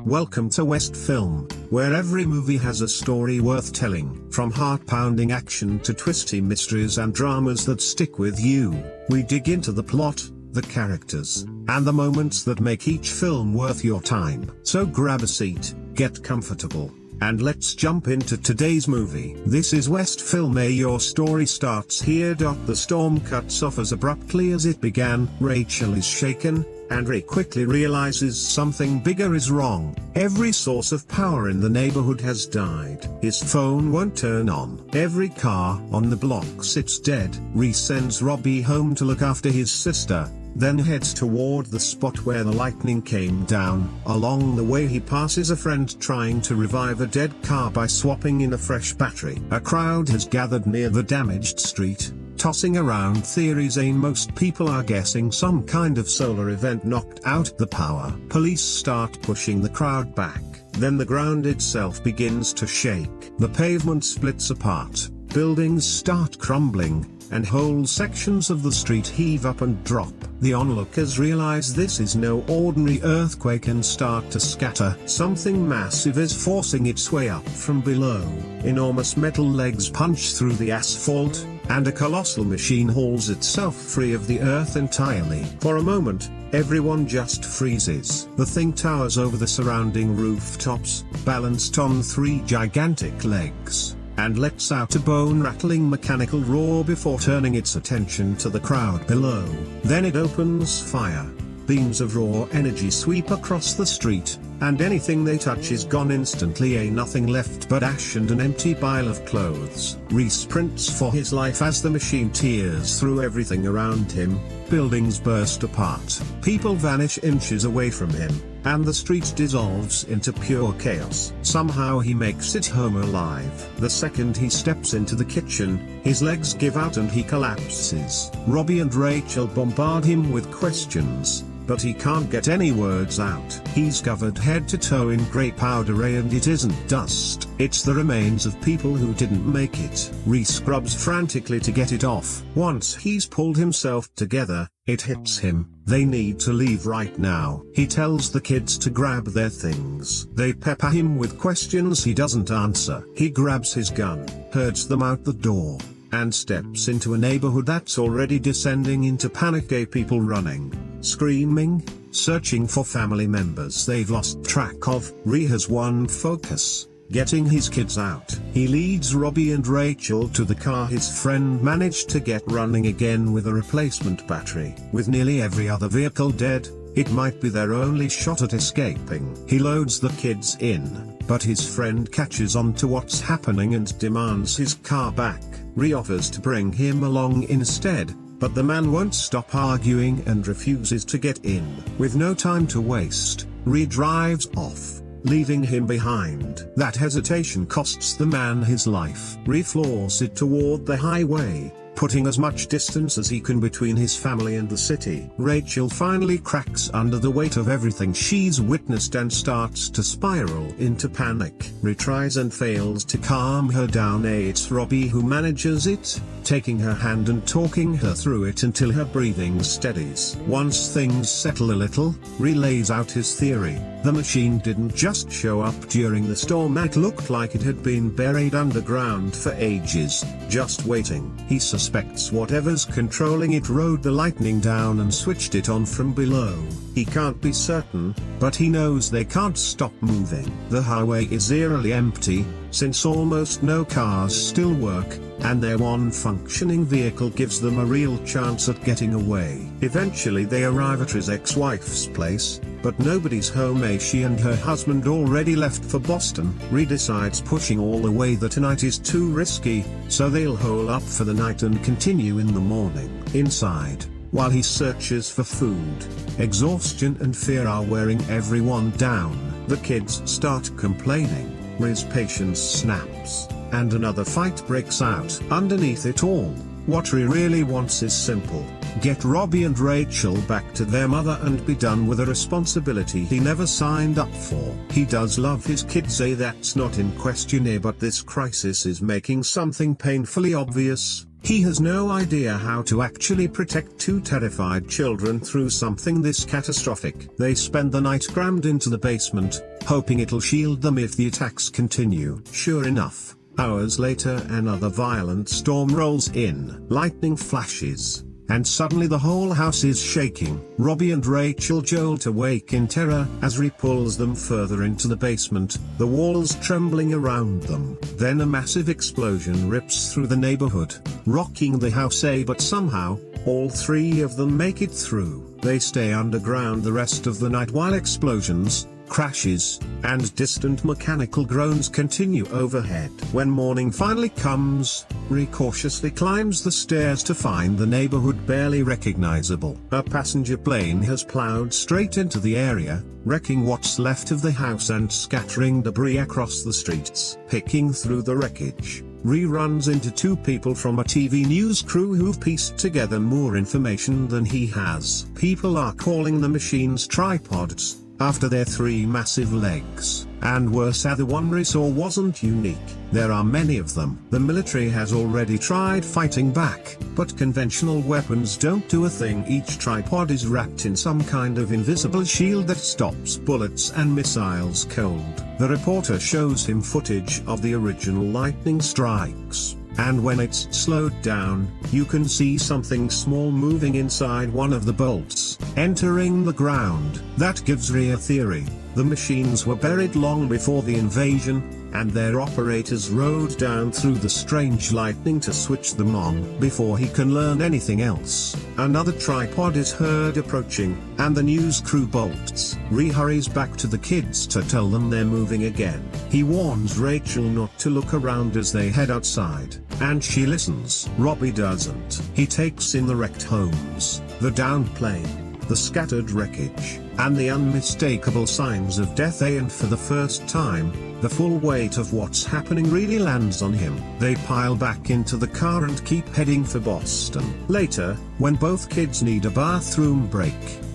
Welcome to West Film, where every movie has a story worth telling. From heart-pounding action to twisty mysteries and dramas that stick with you, we dig into the plot, the characters, and the moments that make each film worth your time. So grab a seat, get comfortable, and let's jump into today's movie. This is West Film. Your story starts here. The storm cuts off as abruptly as it began. Rachel is shaken, and Ray quickly realizes something bigger is wrong. Every source of power in the neighborhood has died. His phone won't turn on. Every car on the block sits dead. Ray sends Robbie home to look after his sister, then heads toward the spot where the lightning came down. Along the way he passes a friend trying to revive a dead car by swapping in a fresh battery. A crowd has gathered near the damaged street, tossing around theories. Most people are guessing some kind of solar event knocked out the power. Police start pushing the crowd back, then the ground itself begins to shake. The pavement splits apart, buildings start crumbling, and whole sections of the street heave up and drop. The onlookers realize this is no ordinary earthquake and start to scatter. Something massive is forcing its way up from below. Enormous metal legs punch through the asphalt, and a colossal machine hauls itself free of the earth entirely. For a moment, everyone just freezes. The thing towers over the surrounding rooftops, balanced on three gigantic legs, and lets out a bone-rattling mechanical roar before turning its attention to the crowd below. Then it opens fire. Beams of raw energy sweep across the street, and anything they touch is gone instantly. Nothing left but ash and an empty pile of clothes. Reese sprints for his life as the machine tears through everything around him. Buildings burst apart. People vanish inches away from him, and the street dissolves into pure chaos. Somehow he makes it home alive. The second he steps into the kitchen, his legs give out and he collapses. Robbie and Rachel bombard him with questions, but he can't get any words out. He's covered head to toe in grey powder, and it isn't dust. It's the remains of people who didn't make it. Reese scrubs frantically to get it off. Once he's pulled himself together, it hits him. They need to leave right now. He tells the kids to grab their things. They pepper him with questions he doesn't answer. He grabs his gun, herds them out the door, and steps into a neighborhood that's already descending into panic. People running, screaming, searching for family members they've lost track of. Ree has one focus: getting his kids out. He leads Robbie and Rachel to the car his friend managed to get running again with a replacement battery. With nearly every other vehicle dead, it might be their only shot at escaping. He loads the kids in, but his friend catches on to what's happening and demands his car back. Ree offers to bring him along instead, but the man won't stop arguing and refuses to get in. With no time to waste, Ree drives off, leaving him behind. That hesitation costs the man his life. Ree floors it toward the highway, putting as much distance as he can between his family and the city. Rachel finally cracks under the weight of everything she's witnessed and starts to spiral into panic. Ree tries and fails to calm her down. It's Robbie who manages it, taking her hand and talking her through it until her breathing steadies. Once things settle a little, Ree lays out his theory. The machine didn't just show up during the storm. It looked like it had been buried underground for ages, just waiting. He suspects whatever's controlling it rode the lightning down and switched it on from below. He can't be certain, but he knows they can't stop moving. The highway is eerily empty, since almost no cars still work, and their one functioning vehicle gives them a real chance at getting away. Eventually they arrive at his ex-wife's place, but nobody's home. She and her husband already left for Boston. Ree decides pushing all away that tonight is too risky, so they'll hole up for the night and continue in the morning. Inside, while he searches for food, exhaustion and fear are wearing everyone down. The kids start complaining. Ree's patience snaps, and another fight breaks out. Underneath it all, what Ree really wants is simple: get Robbie and Rachel back to their mother and be done with a responsibility he never signed up for. He does love his kids, that's not in question, but this crisis is making something painfully obvious. He has no idea how to actually protect two terrified children through something this catastrophic. They spend the night crammed into the basement, hoping it'll shield them if the attacks continue. Sure enough, hours later another violent storm rolls in. Lightning flashes, and suddenly the whole house is shaking. Robbie and Rachel jolt awake in terror as Ree pulls them further into the basement, the walls trembling around them. Then a massive explosion rips through the neighborhood, rocking the house. But somehow, all three of them make it through. They stay underground the rest of the night while explosions, crashes, and distant mechanical groans continue overhead. When morning finally comes, Ree cautiously climbs the stairs to find the neighborhood barely recognizable. A passenger plane has plowed straight into the area, wrecking what's left of the house and scattering debris across the streets. Picking through the wreckage, Ree runs into two people from a TV news crew who've pieced together more information than he has. People are calling the machines tripods, after their three massive legs, and worse, the one Ree saw wasn't unique. There are many of them. The military has already tried fighting back, but conventional weapons don't do a thing. Each tripod is wrapped in some kind of invisible shield that stops bullets and missiles cold. The reporter shows him footage of the original lightning strikes, and when it's slowed down, you can see something small moving inside one of the bolts, entering the ground. That gives Ree a theory. The machines were buried long before the invasion, and their operators rode down through the strange lightning to switch them on. Before he can learn anything else, another tripod is heard approaching, and the news crew bolts. Ree hurries back to the kids to tell them they're moving again. He warns Rachel not to look around as they head outside, and she listens. Robbie doesn't. He takes in the wrecked homes, the downed plane, the scattered wreckage, and the unmistakable signs of death. And for the first time, the full weight of what's happening really lands on him. They pile back into the car and keep heading for Boston. Later, when both kids need a bathroom break,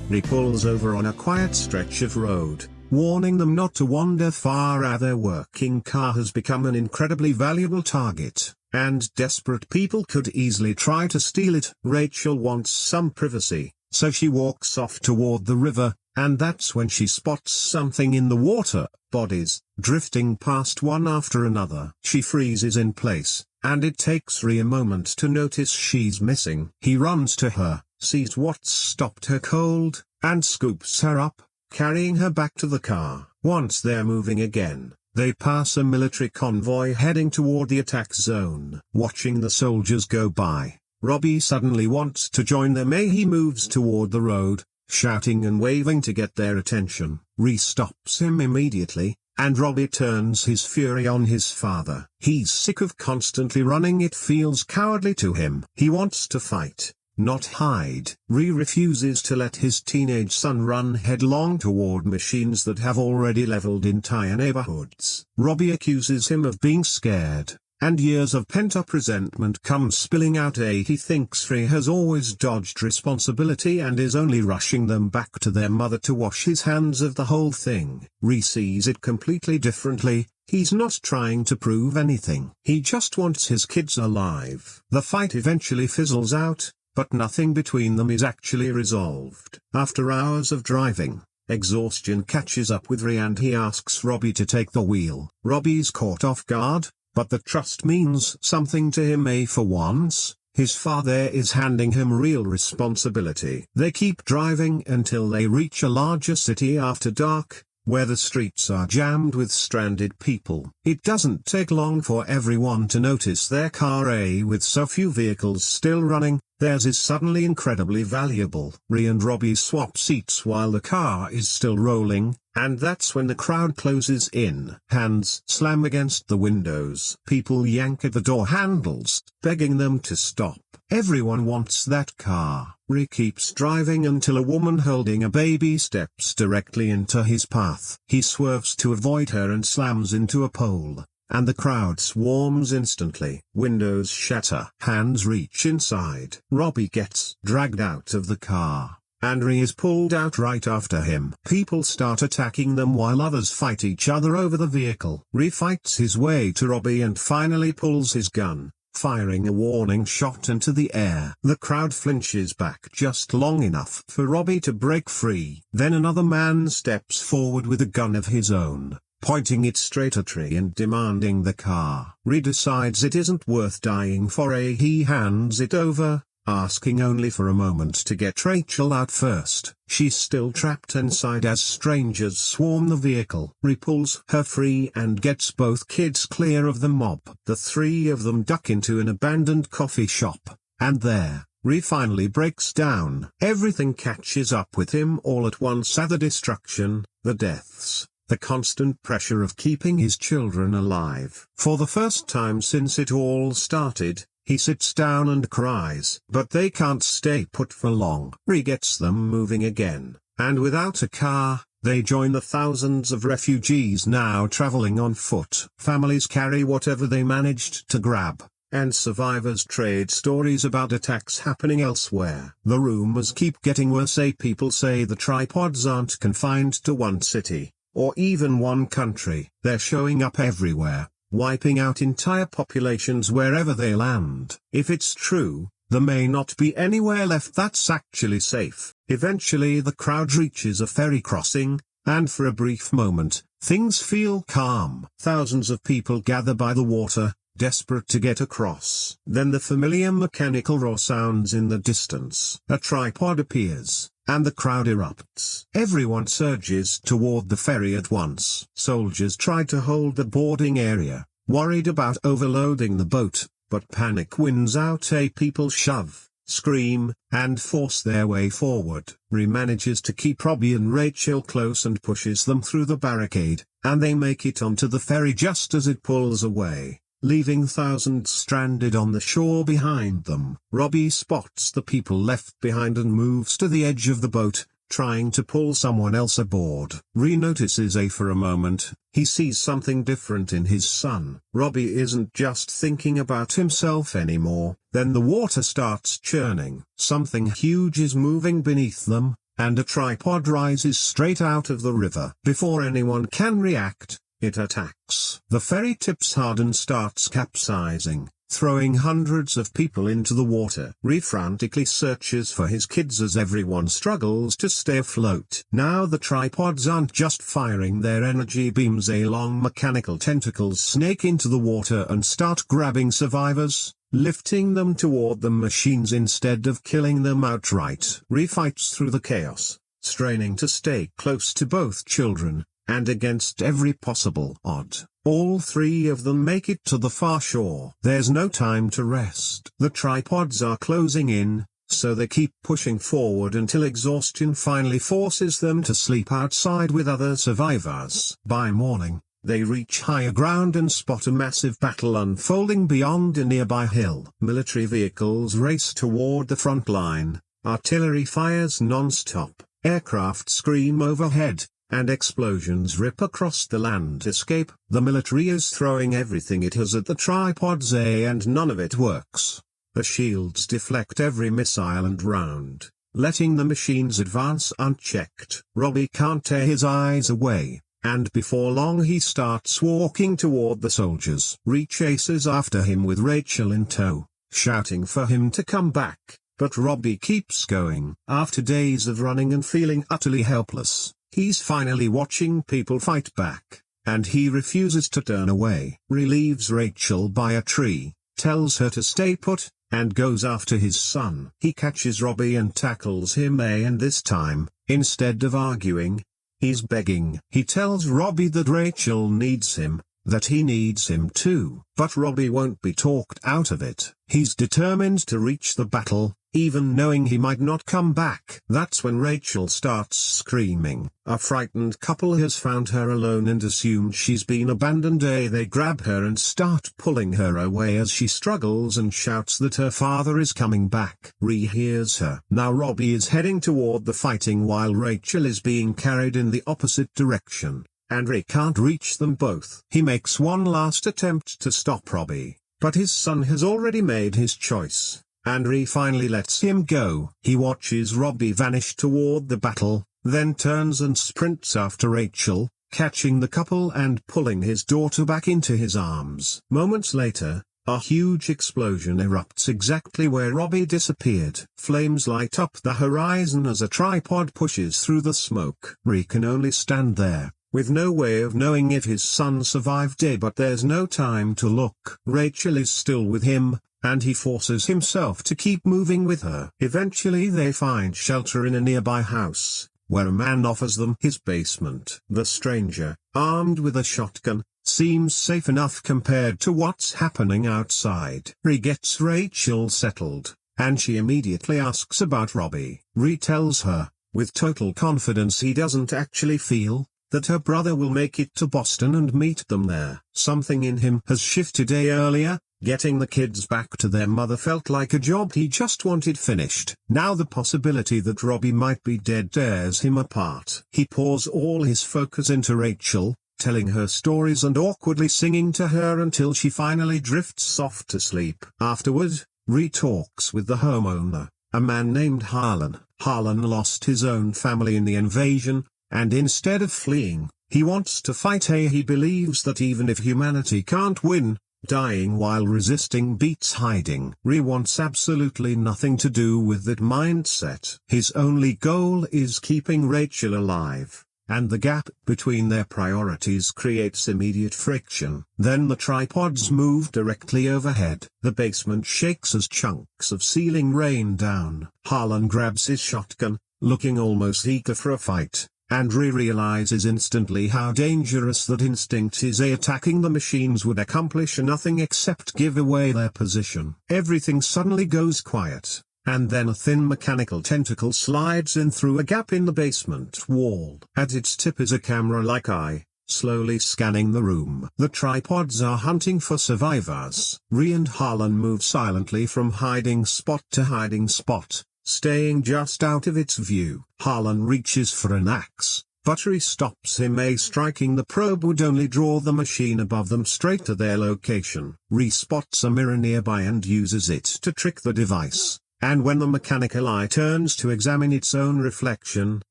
Ree pulls over on a quiet stretch of road, warning them not to wander far. Their working car has become an incredibly valuable target, and desperate people could easily try to steal it. Rachel wants some privacy, so she walks off toward the river, and that's when she spots something in the water, bodies, drifting past one after another. She freezes in place, and it takes Ree a moment to notice she's missing. He runs to her, sees what's stopped her cold, and scoops her up, carrying her back to the car. Once they're moving again, they pass a military convoy heading toward the attack zone. Watching the soldiers go by, Robbie suddenly wants to join them. He moves toward the road, shouting and waving to get their attention. Ree stops him immediately, and Robbie turns his fury on his father. He's sick of constantly running. It feels cowardly to him. He wants to fight, not hide. Ree refuses to let his teenage son run headlong toward machines that have already leveled entire neighborhoods. Robbie accuses him of being scared, and years of pent-up resentment come spilling out. He thinks Ree has always dodged responsibility and is only rushing them back to their mother to wash his hands of the whole thing. Ree sees it completely differently. He's not trying to prove anything. He just wants his kids alive. The fight eventually fizzles out, but nothing between them is actually resolved. After hours of driving, exhaustion catches up with Ree and he asks Robbie to take the wheel. Robbie's caught off guard, but the trust means something to him. For once, his father is handing him real responsibility. They keep driving until they reach a larger city after dark, where the streets are jammed with stranded people. It doesn't take long for everyone to notice their car. With so few vehicles still running, theirs is suddenly incredibly valuable. Ree and Robbie swap seats while the car is still rolling, and that's when the crowd closes in. Hands slam against the windows. People yank at the door handles, begging them to stop. Everyone wants that car. Ree keeps driving until a woman holding a baby steps directly into his path. He swerves to avoid her and slams into a pole, and the crowd swarms instantly. Windows shatter. Hands reach inside. Robbie gets dragged out of the car, and Ree is pulled out right after him. People start attacking them while others fight each other over the vehicle. Ree fights his way to Robbie and finally pulls his gun, firing a warning shot into the air. The crowd flinches back just long enough for Robbie to break free. Then another man steps forward with a gun of his own, pointing it straight at Ree and demanding the car. Ree decides it isn't worth dying for. He hands it over, asking only for a moment to get Rachel out first. She's still trapped inside as strangers swarm the vehicle. Ree pulls her free and gets both kids clear of the mob. The three of them duck into an abandoned coffee shop, and there, Ree finally breaks down. Everything catches up with him all at once: the destruction, the deaths, the constant pressure of keeping his children alive. For the first time since it all started, he sits down and cries. But they can't stay put for long. Ree gets them moving again, and without a car, they join the thousands of refugees now traveling on foot. Families carry whatever they managed to grab, and survivors trade stories about attacks happening elsewhere. The rumors keep getting worse. People say the tripods aren't confined to one city, or even one country. They're showing up everywhere, wiping out entire populations wherever they land. If it's true, there may not be anywhere left that's actually safe. Eventually the crowd reaches a ferry crossing, and for a brief moment, things feel calm. Thousands of people gather by the water, desperate to get across. Then the familiar mechanical roar sounds in the distance. A tripod appears, and the crowd erupts. Everyone surges toward the ferry at once. Soldiers try to hold the boarding area, worried about overloading the boat, but panic wins out. People shove, scream, and force their way forward. Ree manages to keep Robbie and Rachel close and pushes them through the barricade, and they make it onto the ferry just as it pulls away, leaving thousands stranded on the shore behind them. Robbie spots the people left behind and moves to the edge of the boat, trying to pull someone else aboard. Ree notices for a moment, he sees something different in his son. Robbie isn't just thinking about himself anymore. Then the water starts churning. Something huge is moving beneath them, and a tripod rises straight out of the river. Before anyone can react, it attacks. The ferry tips hard and starts capsizing, throwing hundreds of people into the water. Ree frantically searches for his kids as everyone struggles to stay afloat. Now the tripods aren't just firing their energy beams. Long mechanical tentacles snake into the water and start grabbing survivors, lifting them toward the machines instead of killing them outright. Ree fights through the chaos, straining to stay close to both children, and against every possible odds, all three of them make it to the far shore. There's no time to rest. The tripods are closing in, so they keep pushing forward until exhaustion finally forces them to sleep outside with other survivors. By morning, they reach higher ground and spot a massive battle unfolding beyond a nearby hill. Military vehicles race toward the front line, artillery fires non-stop, aircraft scream overhead, and explosions rip across the landscape. The military is throwing everything it has at the tripods, and none of it works. The shields deflect every missile and round, letting the machines advance unchecked. Robbie can't tear his eyes away, and before long he starts walking toward the soldiers. Ree chases after him with Rachel in tow, shouting for him to come back, but Robbie keeps going. After days of running and feeling utterly helpless, he's finally watching people fight back, and he refuses to turn away. Ree leaves Rachel by a tree, tells her to stay put, and goes after his son. He catches Robbie and tackles him, and this time, instead of arguing, he's begging. He tells Robbie that Rachel needs him, that he needs him too. But Robbie won't be talked out of it. He's determined to reach the battle, even knowing he might not come back. That's when Rachel starts screaming. A frightened couple has found her alone and assumed she's been abandoned. They grab her and start pulling her away as she struggles and shouts that her father is coming back. Ree hears her. Now Robbie is heading toward the fighting while Rachel is being carried in the opposite direction, and Ree can't reach them both. He makes one last attempt to stop Robbie, but his son has already made his choice, and Ree finally lets him go. He watches Robbie vanish toward the battle, then turns and sprints after Rachel, catching the couple and pulling his daughter back into his arms. Moments later, A huge explosion erupts exactly where Robbie disappeared. Flames light up the horizon as a tripod pushes through the smoke. Ray can only stand there, with no way of knowing if his son survived day, but there's no time to look. Rachel is still with him, and he forces himself to keep moving with her. Eventually they find shelter in a nearby house, where a man offers them his basement. The stranger, armed with a shotgun, seems safe enough compared to what's happening outside. Ree gets Rachel settled, and she immediately asks about Robbie. Ree tells her, with total confidence he doesn't actually feel that her brother will make it to Boston and meet them there. Something in him has shifted. A earlier, getting the kids back to their mother felt like a job he just wanted finished. Now the possibility that Robbie might be dead tears him apart. He pours all his focus into Rachel, telling her stories and awkwardly singing to her until she finally drifts off to sleep. Afterward, Ree talks with the homeowner, a man named Harlan. Harlan lost his own family in the invasion, and instead of fleeing, he wants to fight. He believes that even if humanity can't win, dying while resisting beats hiding. Ree wants absolutely nothing to do with that mindset. His only goal is keeping Rachel alive, and the gap between their priorities creates immediate friction. Then the tripods move directly overhead. The basement shakes as chunks of ceiling rain down. Harlan grabs his shotgun, looking almost eager for a fight, and Ree realizes instantly how dangerous that instinct is. Attacking the machines would accomplish nothing except give away their position. Everything suddenly goes quiet, and then a thin mechanical tentacle slides in through a gap in the basement wall. At its tip is a camera-like eye, slowly scanning the room. The tripods are hunting for survivors. Ree and Harlan move silently from hiding spot to hiding spot, staying just out of its view. Harlan reaches for an axe, but Ree stops him. Striking the probe would only draw the machine above them straight to their location. Ree spots a mirror nearby and uses it to trick the device, and when the mechanical eye turns to examine its own reflection,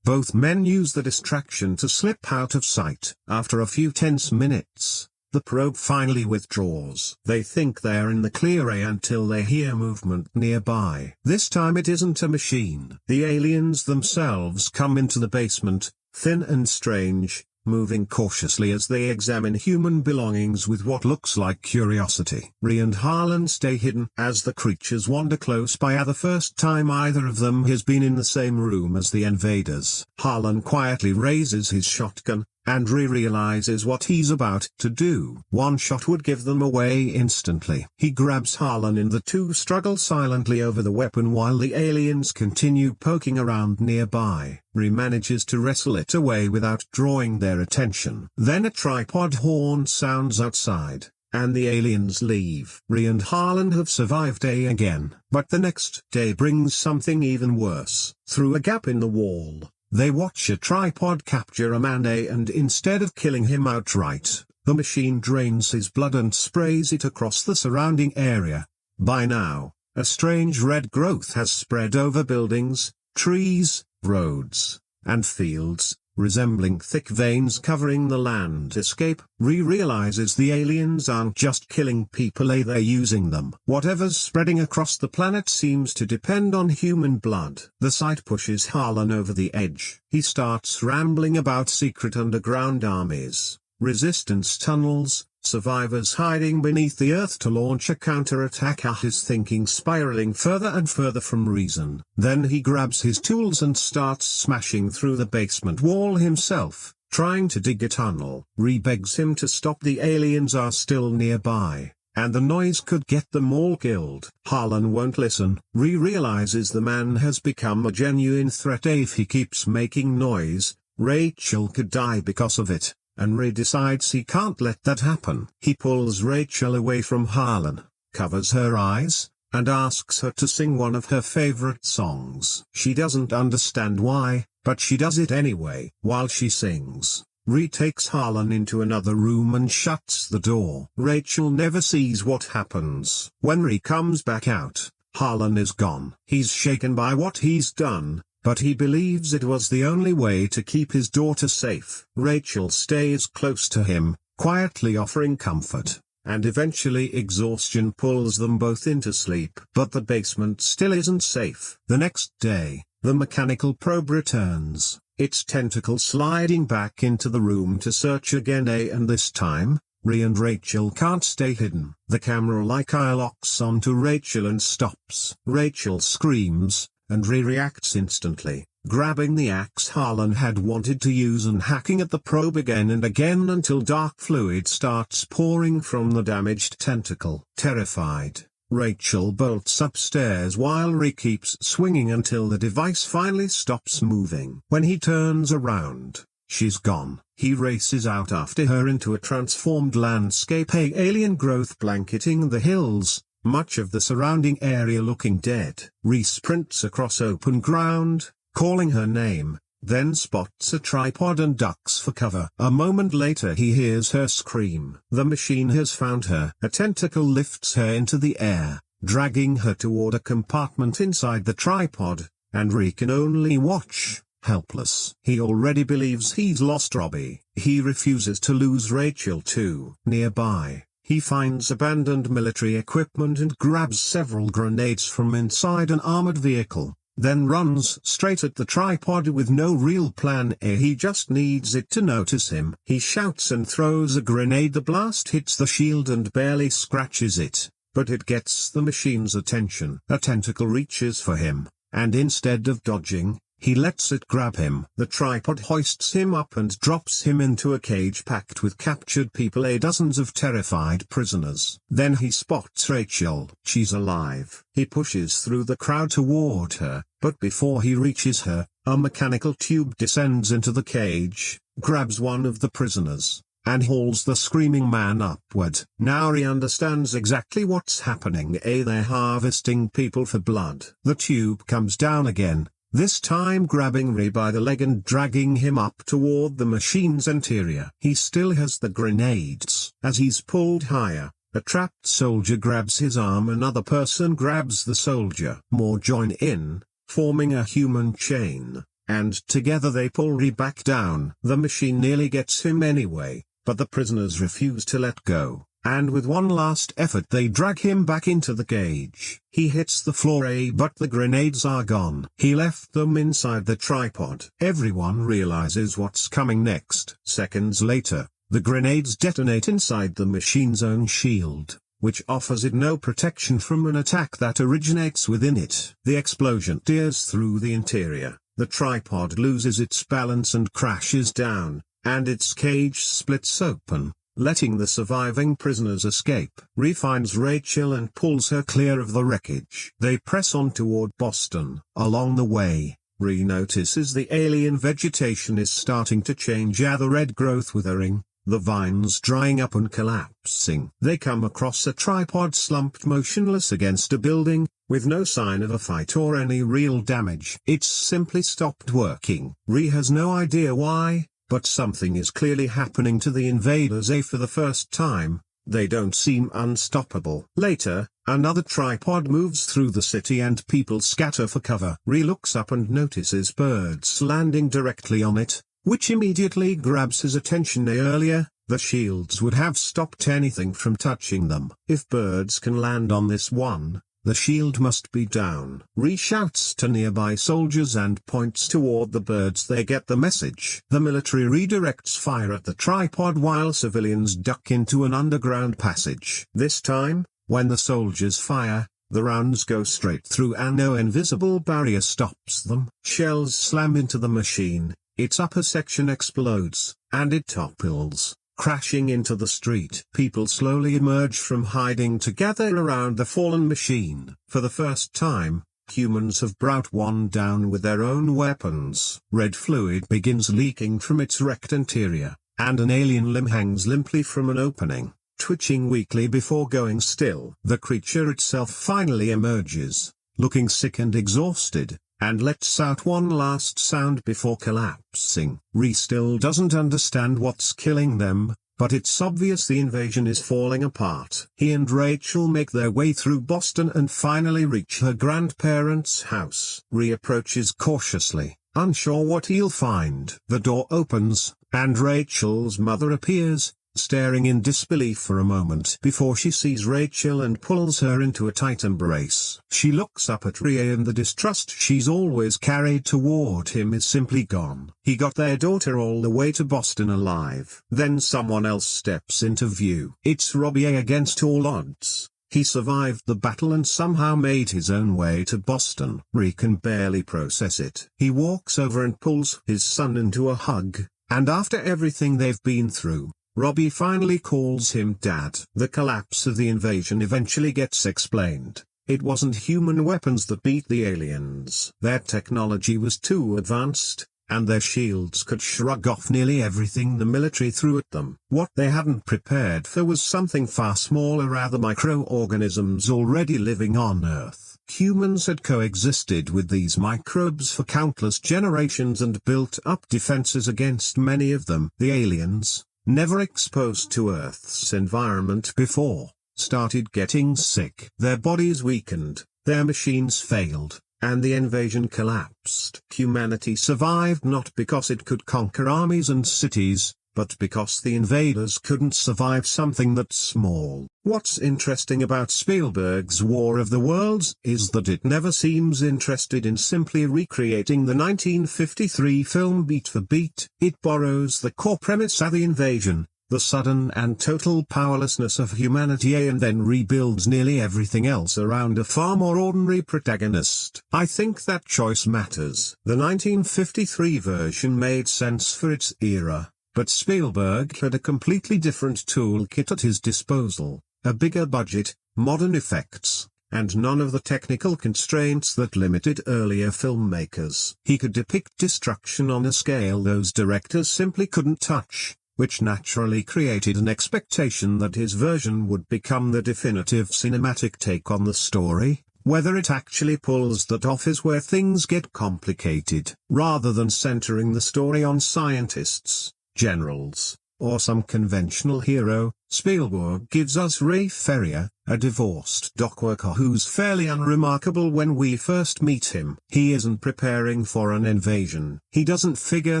both men use the distraction to slip out of sight. After a few tense minutes, the probe finally withdraws. They think they're in the clear until they hear movement nearby. This time it isn't a machine. The aliens themselves come into the basement, thin and strange, moving cautiously as they examine human belongings with what looks like curiosity. Ree and Harlan stay hidden as the creatures wander close by. The first time either of them has been in the same room as the invaders. Harlan quietly raises his shotgun, and Ree realizes what he's about to do. One shot would give them away instantly. He grabs Harlan and the two struggle silently over the weapon while the aliens continue poking around nearby. Ree manages to wrestle it away without drawing their attention. Then a tripod horn sounds outside, and the aliens leave. Ree and Harlan have survived day again, but the next day brings something even worse. Through a gap in the wall, they watch a tripod capture a man, and instead of killing him outright, the machine drains his blood and sprays it across the surrounding area. By now, a strange red growth has spread over buildings, trees, roads, and fields, resembling thick veins covering the landscape. Ree realizes the aliens aren't just killing people, they're using them. Whatever's spreading across the planet seems to depend on human blood. The sight pushes Harlan over the edge. He starts rambling about secret underground armies, resistance tunnels, survivors hiding beneath the earth to launch a counterattack. His thinking spiraling further and further from reason. Then he grabs his tools and starts smashing through the basement wall himself, trying to dig a tunnel. Ree begs him to stop. The aliens are still nearby, and the noise could get them all killed. Harlan won't listen. Ree realizes the man has become a genuine threat. If he keeps making noise, Rachel could die because of it, and Ree decides he can't let that happen. He pulls Rachel away from Harlan, covers her eyes, and asks her to sing one of her favorite songs. She doesn't understand why, but she does it anyway. While she sings, Ree takes Harlan into another room and shuts the door. Rachel never sees what happens. When Ree comes back out, Harlan is gone. He's shaken by what he's done, but he believes it was the only way to keep his daughter safe. Rachel stays close to him, quietly offering comfort, and eventually exhaustion pulls them both into sleep. But the basement still isn't safe. The next day, the mechanical probe returns, its tentacle sliding back into the room to search again, and this time, Ree and Rachel can't stay hidden. The camera-like eye locks onto Rachel and stops. Rachel screams, and Ree reacts instantly, grabbing the axe Harlan had wanted to use and hacking at the probe again and again until dark fluid starts pouring from the damaged tentacle. Terrified, Rachel bolts upstairs while Ree keeps swinging until the device finally stops moving. When he turns around, she's gone. He races out after her into a transformed landscape, alien growth blanketing the hills, much of the surrounding area looking dead. Ree sprints across open ground, calling her name, then spots a tripod and ducks for cover. A moment later he hears her scream. The machine has found her. A tentacle lifts her into the air, dragging her toward a compartment inside the tripod, and Ree can only watch, helpless. He already believes he's lost Robbie. He refuses to lose Rachel too. Nearby, he finds abandoned military equipment and grabs several grenades from inside an armored vehicle, then runs straight at the tripod with no real plan. He just needs it to notice him. He shouts and throws a grenade. The blast hits the shield and barely scratches it, but it gets the machine's attention. A tentacle reaches for him, and instead of dodging, he lets it grab him. The tripod hoists him up and drops him into a cage packed with captured people, dozens of terrified prisoners. Then he spots Rachel. She's alive. He pushes through the crowd toward her, but before he reaches her, a mechanical tube descends into the cage, grabs one of the prisoners, and hauls the screaming man upward. Now he understands exactly what's happening. They're harvesting people for blood. The tube comes down again, this time grabbing Ree by the leg and dragging him up toward the machine's interior. He still has the grenades. As he's pulled higher, a trapped soldier grabs his arm. Another person grabs the soldier. More join in, forming a human chain, and together they pull Ree back down. The machine nearly gets him anyway, but the prisoners refuse to let go, and with one last effort they drag him back into the cage. He hits the floor, but the grenades are gone. He left them inside the tripod. Everyone realizes what's coming next. Seconds later, the grenades detonate inside the machine's own shield, which offers it no protection from an attack that originates within it. The explosion tears through the interior, the tripod loses its balance and crashes down, and its cage splits open, letting the surviving prisoners escape. Ree finds Rachel and pulls her clear of the wreckage. They press on toward Boston. Along the way, Ree notices the alien vegetation is starting to change. The red growth withering, the vines drying up and collapsing. They come across a tripod slumped motionless against a building, with no sign of a fight or any real damage. It's simply stopped working. Ree has no idea why, but something is clearly happening to the invaders. For the first time, they don't seem unstoppable. Later, another tripod moves through the city and people scatter for cover. Ree looks up and notices birds landing directly on it, which immediately grabs his attention. Earlier, the shields would have stopped anything from touching them. If birds can land on this one, the shield must be down. Ree shouts to nearby soldiers and points toward the birds. They get the message. The military redirects fire at the tripod while civilians duck into an underground passage. This time, when the soldiers fire, the rounds go straight through and no invisible barrier stops them. Shells slam into the machine, its upper section explodes, and it topples, crashing into the street. People slowly emerge from hiding to gather around the fallen machine. For the first time, humans have brought one down with their own weapons. Red fluid begins leaking from its wrecked interior, and an alien limb hangs limply from an opening, twitching weakly before going still. The creature itself finally emerges, looking sick and exhausted, and lets out one last sound before collapsing. Ree still doesn't understand what's killing them, but it's obvious the invasion is falling apart. He and Rachel make their way through Boston and finally reach her grandparents' house. Ree approaches cautiously, unsure what he'll find. The door opens, and Rachel's mother appears, staring in disbelief for a moment before she sees Rachel and pulls her into a tight embrace. She looks up at Ferrier and the distrust she's always carried toward him is simply gone. He got their daughter all the way to Boston alive. Then someone else steps into view. It's Robbie against all odds. He survived the battle and somehow made his own way to Boston. Ree can barely process it. He walks over and pulls his son into a hug, and after everything they've been through, Robbie finally calls him Dad. The collapse of the invasion eventually gets explained. It wasn't human weapons that beat the aliens. Their technology was too advanced, and their shields could shrug off nearly everything the military threw at them. What they hadn't prepared for was something far smaller, rather microorganisms already living on Earth. Humans had coexisted with these microbes for countless generations and built up defenses against many of them. The aliens, never exposed to Earth's environment before, started getting sick. Their bodies weakened, their machines failed, and the invasion collapsed. Humanity survived not because it could conquer armies and cities, but because the invaders couldn't survive something that small. What's interesting about Spielberg's War of the Worlds is that it never seems interested in simply recreating the 1953 film beat for beat. It borrows the core premise of the invasion, the sudden and total powerlessness of humanity, and then rebuilds nearly everything else around a far more ordinary protagonist. I think that choice matters. The 1953 version made sense for its era, but Spielberg had a completely different toolkit at his disposal, a bigger budget, modern effects, and none of the technical constraints that limited earlier filmmakers. He could depict destruction on a scale those directors simply couldn't touch, which naturally created an expectation that his version would become the definitive cinematic take on the story. Whether it actually pulls that off is where things get complicated. Rather than centering the story on scientists, generals, or some conventional hero, Spielberg gives us Ray Ferrier, a divorced dockworker who's fairly unremarkable when we first meet him. He isn't preparing for an invasion. He doesn't figure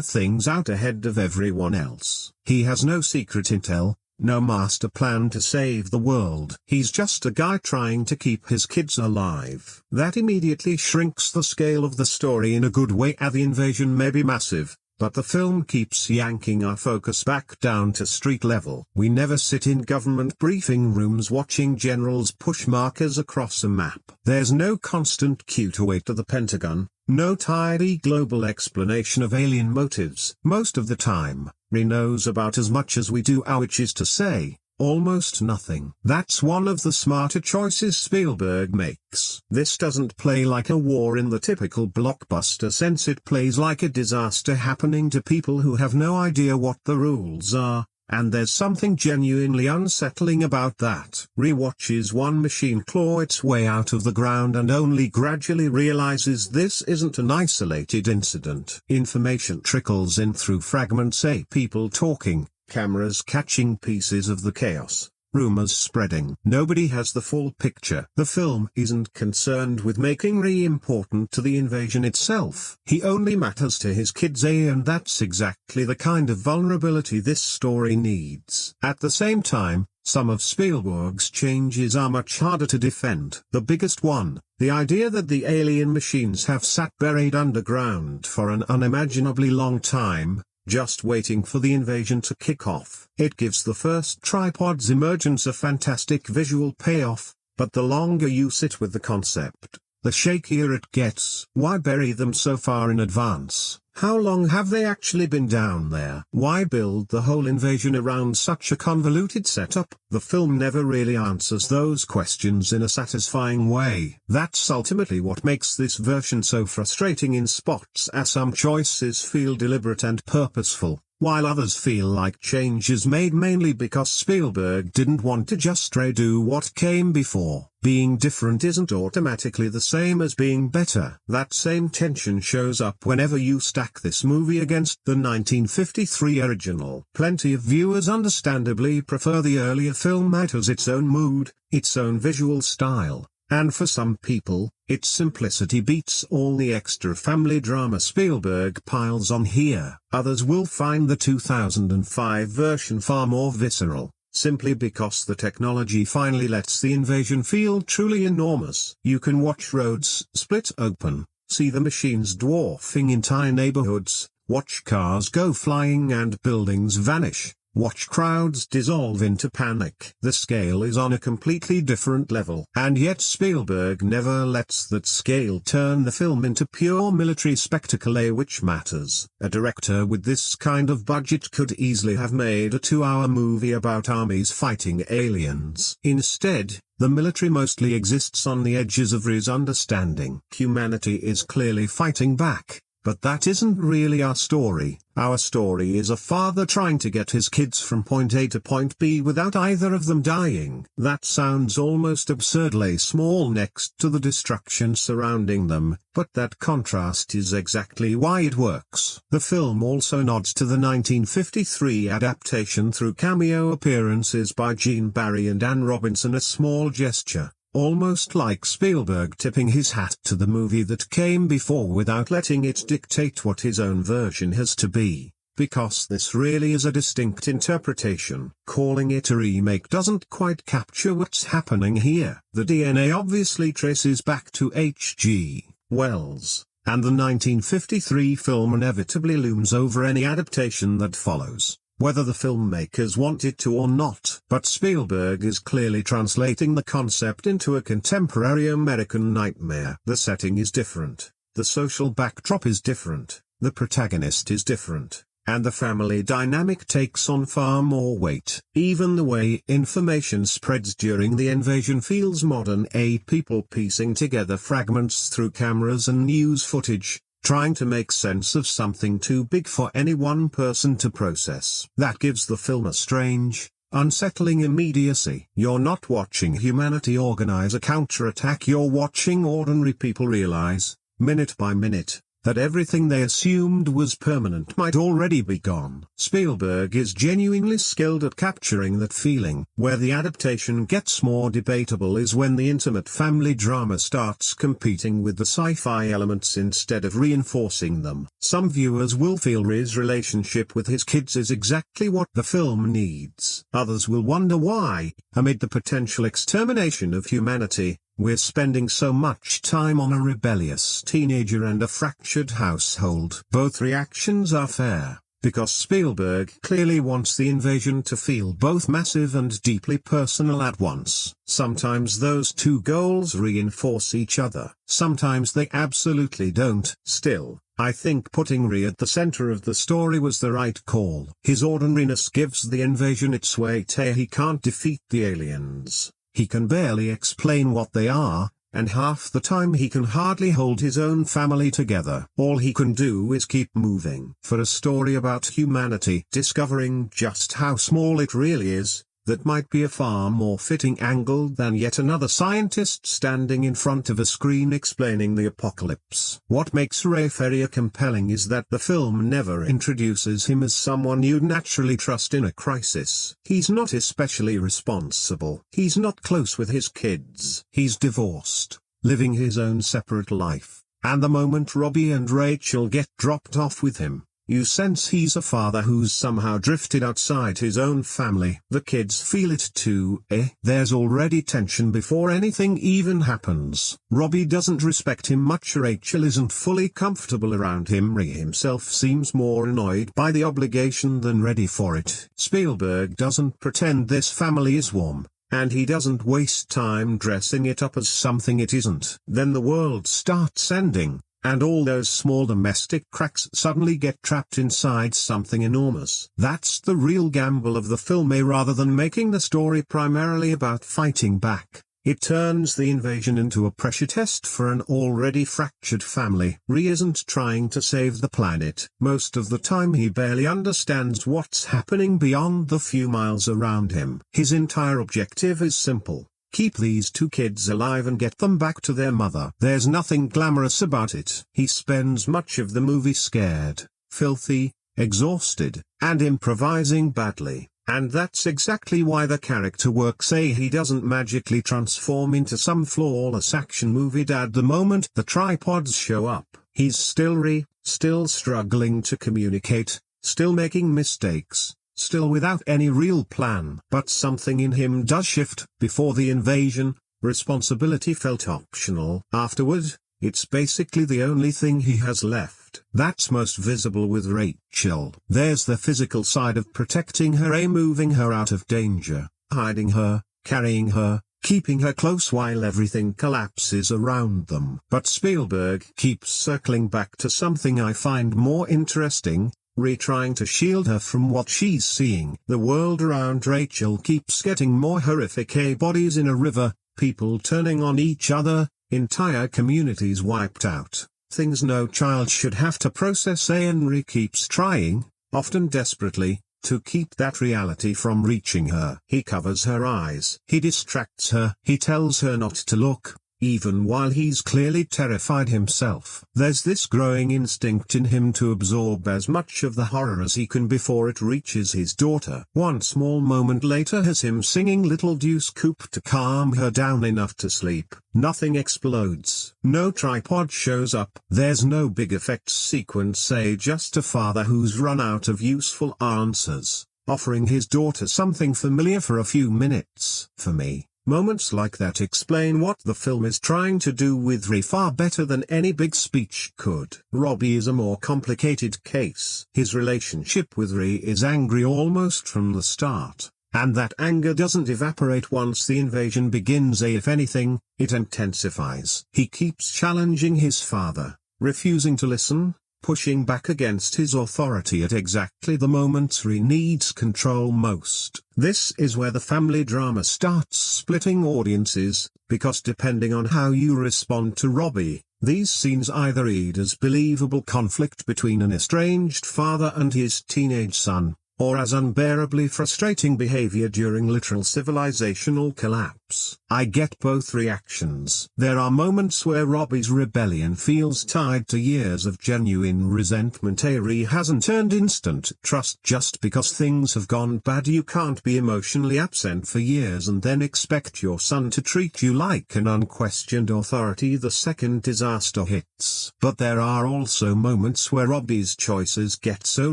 things out ahead of everyone else. He has no secret intel, no master plan to save the world. He's just a guy trying to keep his kids alive. That immediately shrinks the scale of the story in a good way. The invasion may be massive, but the film keeps yanking our focus back down to street level. We never sit in government briefing rooms watching generals push markers across a map. There's no constant cue to wait to the Pentagon, no tidy global explanation of alien motives. Most of the time, Ree knows about as much as we do, which is to say, almost nothing. That's one of the smarter choices Spielberg makes. This doesn't play like a war in the typical blockbuster sense. It plays like a disaster happening to people who have no idea what the rules are, and there's something genuinely unsettling about that. Ree watches one machine claw its way out of the ground and only gradually realizes this isn't an isolated incident. Information trickles in through fragments, people talking, cameras catching pieces of the chaos, rumors spreading. Nobody has the full picture. The film isn't concerned with making Ree important to the invasion itself. He only matters to his kids, and that's exactly the kind of vulnerability this story needs. At the same time, some of Spielberg's changes are much harder to defend. The biggest one, the idea that the alien machines have sat buried underground for an unimaginably long time, just waiting for the invasion to kick off. It gives the first tripod's emergence a fantastic visual payoff, but the longer you sit with the concept, the shakier it gets. Why bury them so far in advance? How long have they actually been down there? Why build the whole invasion around such a convoluted setup? The film never really answers those questions in a satisfying way. That's ultimately what makes this version so frustrating in spots, as some choices feel deliberate and purposeful, while others feel like changes made mainly because Spielberg didn't want to just redo what came before. Being different isn't automatically the same as being better. That same tension shows up whenever you stack this movie against the 1953 original. Plenty of viewers understandably prefer the earlier film. It has its own mood, its own visual style, And for some people, its simplicity beats all the extra family drama Spielberg piles on here. Others will find the 2005 version far more visceral, simply because the technology finally lets the invasion feel truly enormous. You can watch roads split open, see the machines dwarfing entire neighborhoods, watch cars go flying and buildings vanish, watch crowds dissolve into panic. The scale is on a completely different level. And yet Spielberg never lets that scale turn the film into pure military spectacle, which matters. A director with this kind of budget could easily have made a 2-hour movie about armies fighting aliens. Instead, the military mostly exists on the edges of his understanding. Humanity is clearly fighting back. But that isn't really our story. Our story is a father trying to get his kids from point A to point B without either of them dying. That sounds almost absurdly small next to the destruction surrounding them, but that contrast is exactly why it works. The film also nods to the 1953 adaptation through cameo appearances by Gene Barry and Anne Robinson, a small gesture, almost like Spielberg tipping his hat to the movie that came before without letting it dictate what his own version has to be, because this really is a distinct interpretation. Calling it a remake doesn't quite capture what's happening here. The DNA obviously traces back to H.G. Wells, and the 1953 film inevitably looms over any adaptation that follows, whether the filmmakers want it to or not. But Spielberg is clearly translating the concept into a contemporary American nightmare. The setting is different, the social backdrop is different, the protagonist is different, and the family dynamic takes on far more weight. Even the way information spreads during the invasion feels modern, people piecing together fragments through cameras and news footage, trying to make sense of something too big for any one person to process. That gives the film a strange, unsettling immediacy. You're not watching humanity organize a counterattack, you're watching ordinary people realize, minute by minute, that everything they assumed was permanent might already be gone. Spielberg is genuinely skilled at capturing that feeling. Where the adaptation gets more debatable is when the intimate family drama starts competing with the sci-fi elements instead of reinforcing them. Some viewers will feel his relationship with his kids is exactly what the film needs. Others will wonder why, amid the potential extermination of humanity, we're spending so much time on a rebellious teenager and a fractured household. Both reactions are fair, because Spielberg clearly wants the invasion to feel both massive and deeply personal at once. Sometimes those two goals reinforce each other, sometimes they absolutely don't. Still, I think putting Ray at the center of the story was the right call. His ordinariness gives the invasion its weight. He can't defeat the aliens. He can barely explain what they are, and half the time he can hardly hold his own family together. All he can do is keep moving. For a story about humanity discovering just how small it really is, that might be a far more fitting angle than yet another scientist standing in front of a screen explaining the apocalypse. What makes Ray Ferrier compelling is that the film never introduces him as someone you'd naturally trust in a crisis. He's not especially responsible. He's not close with his kids. He's divorced, living his own separate life. And the moment Robbie and Rachel get dropped off with him, you sense he's a father who's somehow drifted outside his own family. The kids feel it too. There's already tension before anything even happens. Robbie doesn't respect him much. Rachel isn't fully comfortable around him. Ray himself seems more annoyed by the obligation than ready for it. Spielberg doesn't pretend this family is warm, and he doesn't waste time dressing it up as something it isn't. Then the world starts ending, and all those small domestic cracks suddenly get trapped inside something enormous. That's the real gamble of the film. Rather than making the story primarily about fighting back, it turns the invasion into a pressure test for an already fractured family. Ray isn't trying to save the planet. Most of the time he barely understands what's happening beyond the few miles around him. His entire objective is simple: keep these two kids alive and get them back to their mother. There's nothing glamorous about it. He spends much of the movie scared, filthy, exhausted, and improvising badly. And that's exactly why the character works. He doesn't magically transform into some flawless action movie dad the moment the tripods show up. He's still struggling to communicate, still making mistakes, still without any real plan. But something in him does shift. Before the invasion, responsibility felt optional. Afterward, it's basically the only thing he has left. That's most visible with Rachel. There's the physical side of protecting her, moving her out of danger, hiding her, carrying her, keeping her close while everything collapses around them. But Spielberg keeps circling back to something I find more interesting, trying to shield her from what she's seeing. The world around Rachel keeps getting more horrific. Bodies in a river, people turning on each other, entire communities wiped out. Things no child should have to process. Henry keeps trying, often desperately, to keep that reality from reaching her. He covers her eyes. He distracts her. He tells her not to look, even while he's clearly terrified himself. There's this growing instinct in him to absorb as much of the horror as he can before it reaches his daughter. One small moment later has him singing Little Deuce Coupe to calm her down enough to sleep. Nothing explodes. No tripod shows up. There's no big effects sequence. Just a father who's run out of useful answers, offering his daughter something familiar for a few minutes. For me, moments like that explain what the film is trying to do with Ree far better than any big speech could. Robbie is a more complicated case. His relationship with Ree is angry almost from the start, and that anger doesn't evaporate once the invasion begins. If anything, it intensifies. He keeps challenging his father, refusing to listen, pushing back against his authority at exactly the moments Ree needs control most. This is where the family drama starts splitting audiences, because depending on how you respond to Robbie, these scenes either read as believable conflict between an estranged father and his teenage son, or as unbearably frustrating behavior during literal civilizational collapse. I get both reactions. There are moments where Robbie's rebellion feels tied to years of genuine resentment. Ree hasn't earned instant trust just because things have gone bad. You can't be emotionally absent for years and then expect your son to treat you like an unquestioned authority the second disaster hits. But there are also moments where Robbie's choices get so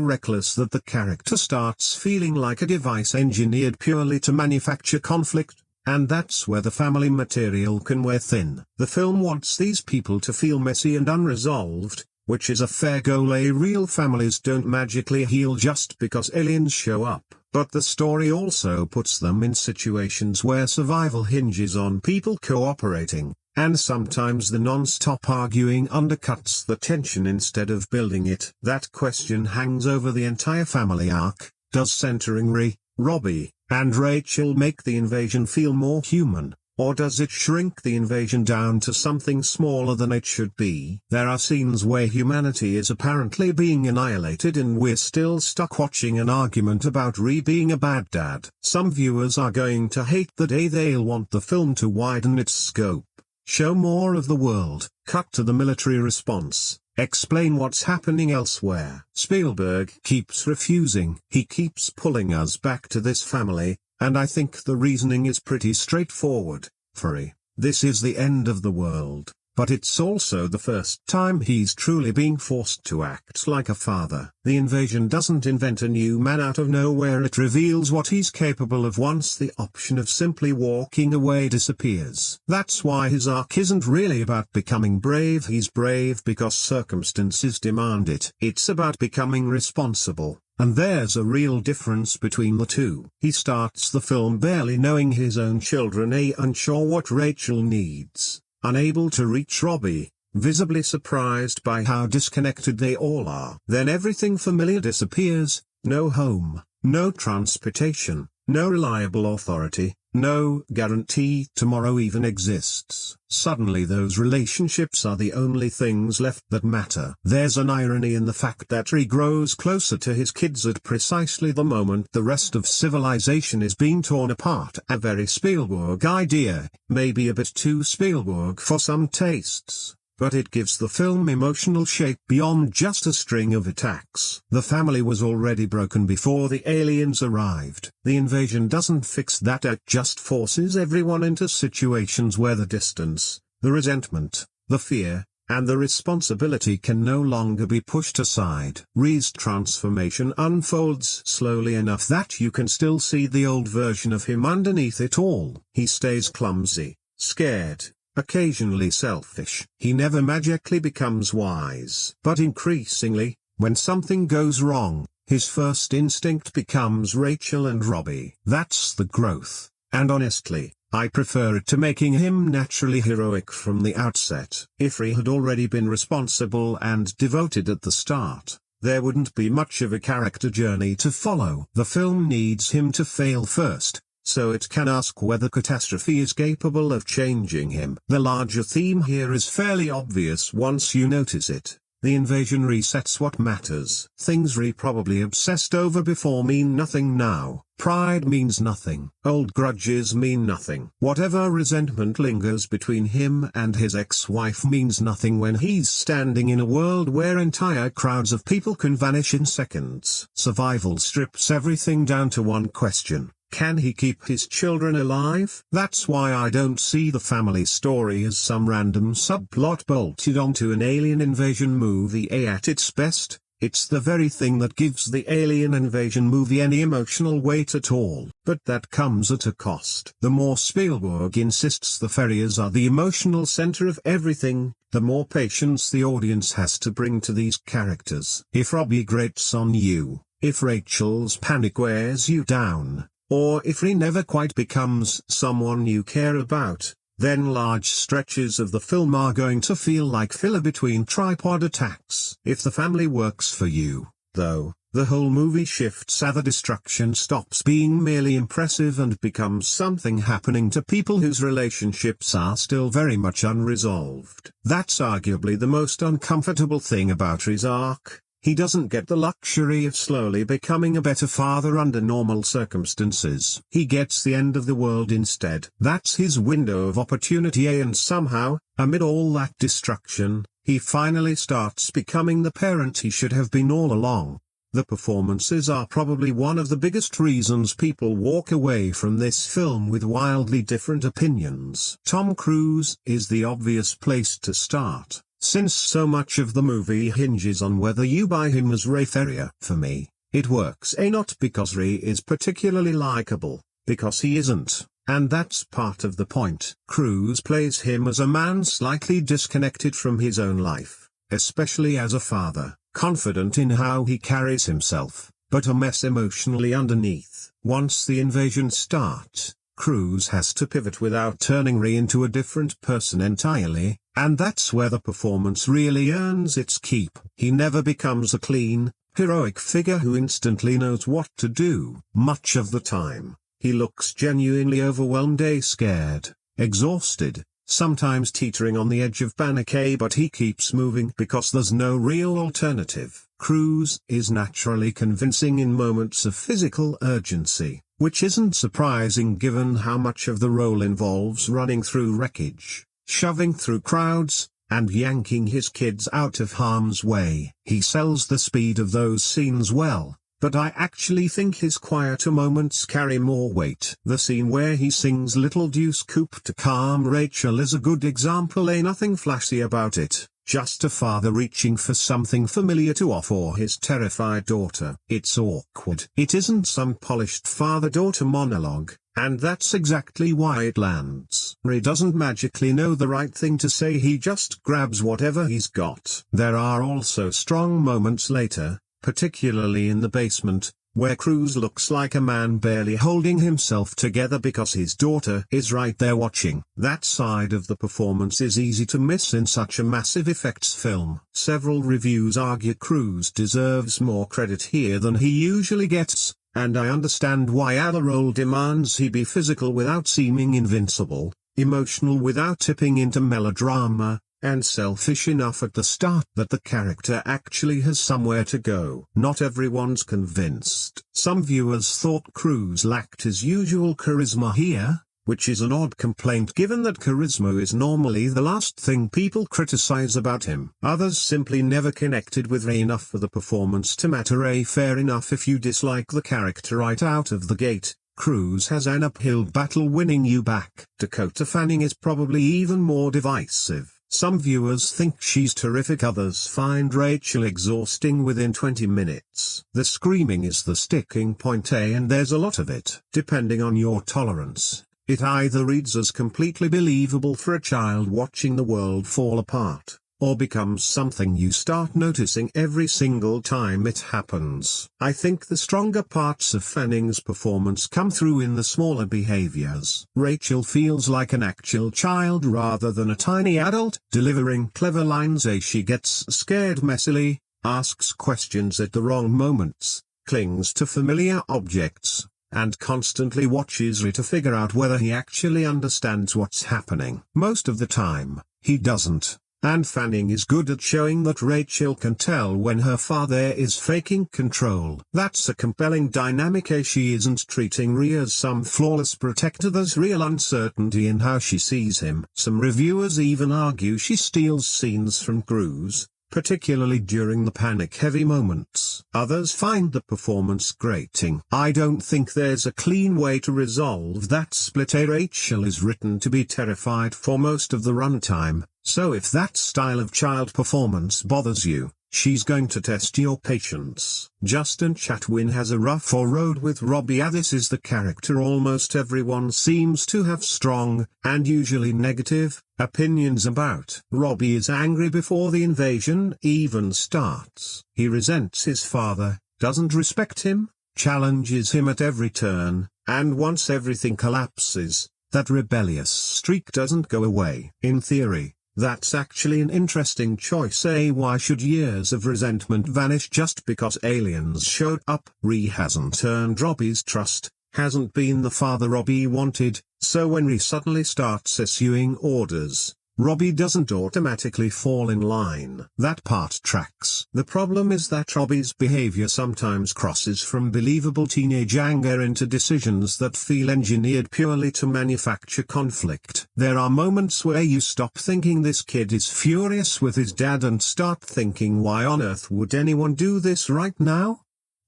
reckless that the character starts feeling like a device engineered purely to manufacture conflict, and that's where the family material can wear thin. The film wants these people to feel messy and unresolved, which is a fair goal. Real families don't magically heal just because aliens show up, but the story also puts them in situations where survival hinges on people cooperating, and sometimes the non-stop arguing undercuts the tension instead of building it. That question hangs over the entire family arc. Does centering Ree, Robbie, and Rachel make the invasion feel more human, or does it shrink the invasion down to something smaller than it should be? There are scenes where humanity is apparently being annihilated and we're still stuck watching an argument about Ree being a bad dad. Some viewers are going to hate that. They'll want the film to widen its scope, show more of the world, cut to the military response, explain what's happening elsewhere. Spielberg keeps refusing. He keeps pulling us back to this family, and I think the reasoning is pretty straightforward. For Ree, this is the end of the world, but it's also the first time he's truly being forced to act like a father. The invasion doesn't invent a new man out of nowhere. It reveals what he's capable of once the option of simply walking away disappears. That's why his arc isn't really about becoming brave. He's brave because circumstances demand it. It's about becoming responsible. And there's a real difference between the two. He starts the film barely knowing his own children, unsure what Rachel needs, unable to reach Robbie, visibly surprised by how disconnected they all are. Then everything familiar disappears: no home, no transportation, no reliable authority, no guarantee tomorrow even exists. Suddenly those relationships are the only things left that matter. There's an irony in the fact that Ree grows closer to his kids at precisely the moment the rest of civilization is being torn apart. A very Spielberg idea, maybe a bit too Spielberg for some tastes, but it gives the film emotional shape beyond just a string of attacks. The family was already broken before the aliens arrived. The invasion doesn't fix that, it just forces everyone into situations where the distance, the resentment, the fear, and the responsibility can no longer be pushed aside. Rhee's transformation unfolds slowly enough that you can still see the old version of him underneath it all. He stays clumsy, scared, occasionally selfish. He never magically becomes wise. But increasingly, when something goes wrong, his first instinct becomes Rachel and Robbie. That's the growth, and honestly, I prefer it to making him naturally heroic from the outset. If Rhee had already been responsible and devoted at the start, there wouldn't be much of a character journey to follow. The film needs him to fail first, so it can ask whether catastrophe is capable of changing him. The larger theme here is fairly obvious once you notice it. The invasion resets what matters. Things Rhee probably obsessed over before mean nothing now. Pride means nothing. Old grudges mean nothing. Whatever resentment lingers between him and his ex-wife means nothing when he's standing in a world where entire crowds of people can vanish in seconds. Survival strips everything down to one question. Can he keep his children alive? That's why I don't see the family story as some random subplot bolted onto an alien invasion movie. At its best, it's the very thing that gives the alien invasion movie any emotional weight at all. But that comes at a cost. The more Spielberg insists the Ferriers are the emotional center of everything, the more patience the audience has to bring to these characters. If Robbie grates on you, if Rachel's panic wears you down, or if Rhee never quite becomes someone you care about, then large stretches of the film are going to feel like filler between tripod attacks. If the family works for you, though, the whole movie shifts. The destruction stops being merely impressive and becomes something happening to people whose relationships are still very much unresolved. That's arguably the most uncomfortable thing about Rhee's arc. He doesn't get the luxury of slowly becoming a better father under normal circumstances. He gets the end of the world instead. That's his window of opportunity, and somehow, amid all that destruction, he finally starts becoming the parent he should have been all along. The performances are probably one of the biggest reasons people walk away from this film with wildly different opinions. Tom Cruise is the obvious place to start, since so much of the movie hinges on whether you buy him as Ray Ferrier. For me, it works not because Rhee is particularly likable, because he isn't, and that's part of the point. Cruise plays him as a man slightly disconnected from his own life, especially as a father, confident in how he carries himself, but a mess emotionally underneath. Once the invasion starts, Cruise has to pivot without turning Rhee into a different person entirely, and that's where the performance really earns its keep. He never becomes a clean, heroic figure who instantly knows what to do. Much of the time, he looks genuinely overwhelmed, scared, exhausted, sometimes teetering on the edge of panic, but he keeps moving because there's no real alternative. Cruise is naturally convincing in moments of physical urgency, which isn't surprising given how much of the role involves running through wreckage, shoving through crowds, and yanking his kids out of harm's way. He sells the speed of those scenes well, but I actually think his quieter moments carry more weight. The scene where he sings Little Deuce Coupe to calm Rachel is a good example. Nothing flashy about it, just a father reaching for something familiar to offer his terrified daughter. It's awkward. It isn't some polished father-daughter monologue, and that's exactly why it lands. Rhee doesn't magically know the right thing to say, he just grabs whatever he's got. There are also strong moments later, particularly in the basement, where Cruise looks like a man barely holding himself together because his daughter is right there watching. That side of the performance is easy to miss in such a massive effects film. Several reviews argue Cruise deserves more credit here than he usually gets, and I understand why. The role demands he be physical without seeming invincible, emotional without tipping into melodrama, and selfish enough at the start that the character actually has somewhere to go. Not everyone's convinced. Some viewers thought Cruise lacked his usual charisma here, which is an odd complaint given that charisma is normally the last thing people criticize about him. Others simply never connected with Ray enough for the performance to matter. Fair enough if you dislike the character right out of the gate. Cruise has an uphill battle winning you back. Dakota Fanning is probably even more divisive. Some viewers think she's terrific, others find Rachel exhausting within 20 minutes. The screaming is the sticking point, and there's a lot of it. Depending on your tolerance, it either reads as completely believable for a child watching the world fall apart, or becomes something you start noticing every single time it happens. I think the stronger parts of Fanning's performance come through in the smaller behaviors. Rachel feels like an actual child rather than a tiny adult, delivering clever lines as she gets scared messily, asks questions at the wrong moments, clings to familiar objects, and constantly watches Ray to figure out whether he actually understands what's happening. Most of the time, he doesn't. And Fanning is good at showing that Rachel can tell when her father is faking control. That's a compelling dynamic, as she isn't treating Ray as some flawless protector. There's real uncertainty in how she sees him. Some reviewers even argue she steals scenes from Cruise, particularly during the panic-heavy moments. Others find the performance grating. I don't think there's a clean way to resolve that split. Rachel is written to be terrified for most of the runtime, so if that style of child performance bothers you, she's going to test your patience. Justin Chatwin has a rougher road with Robbie. This is the character almost everyone seems to have strong, and usually negative, opinions about. Robbie is angry before the invasion even starts. He resents his father, doesn't respect him, challenges him at every turn, and once everything collapses, that rebellious streak doesn't go away. In theory, that's actually an interesting choice. Why should years of resentment vanish just because aliens showed up? Ray hasn't earned Robbie's trust, hasn't been the father Robbie wanted, so when Ray suddenly starts issuing orders, Robbie doesn't automatically fall in line. That part tracks. The problem is that Robbie's behavior sometimes crosses from believable teenage anger into decisions that feel engineered purely to manufacture conflict. There are moments where you stop thinking this kid is furious with his dad and start thinking, why on earth would anyone do this right now?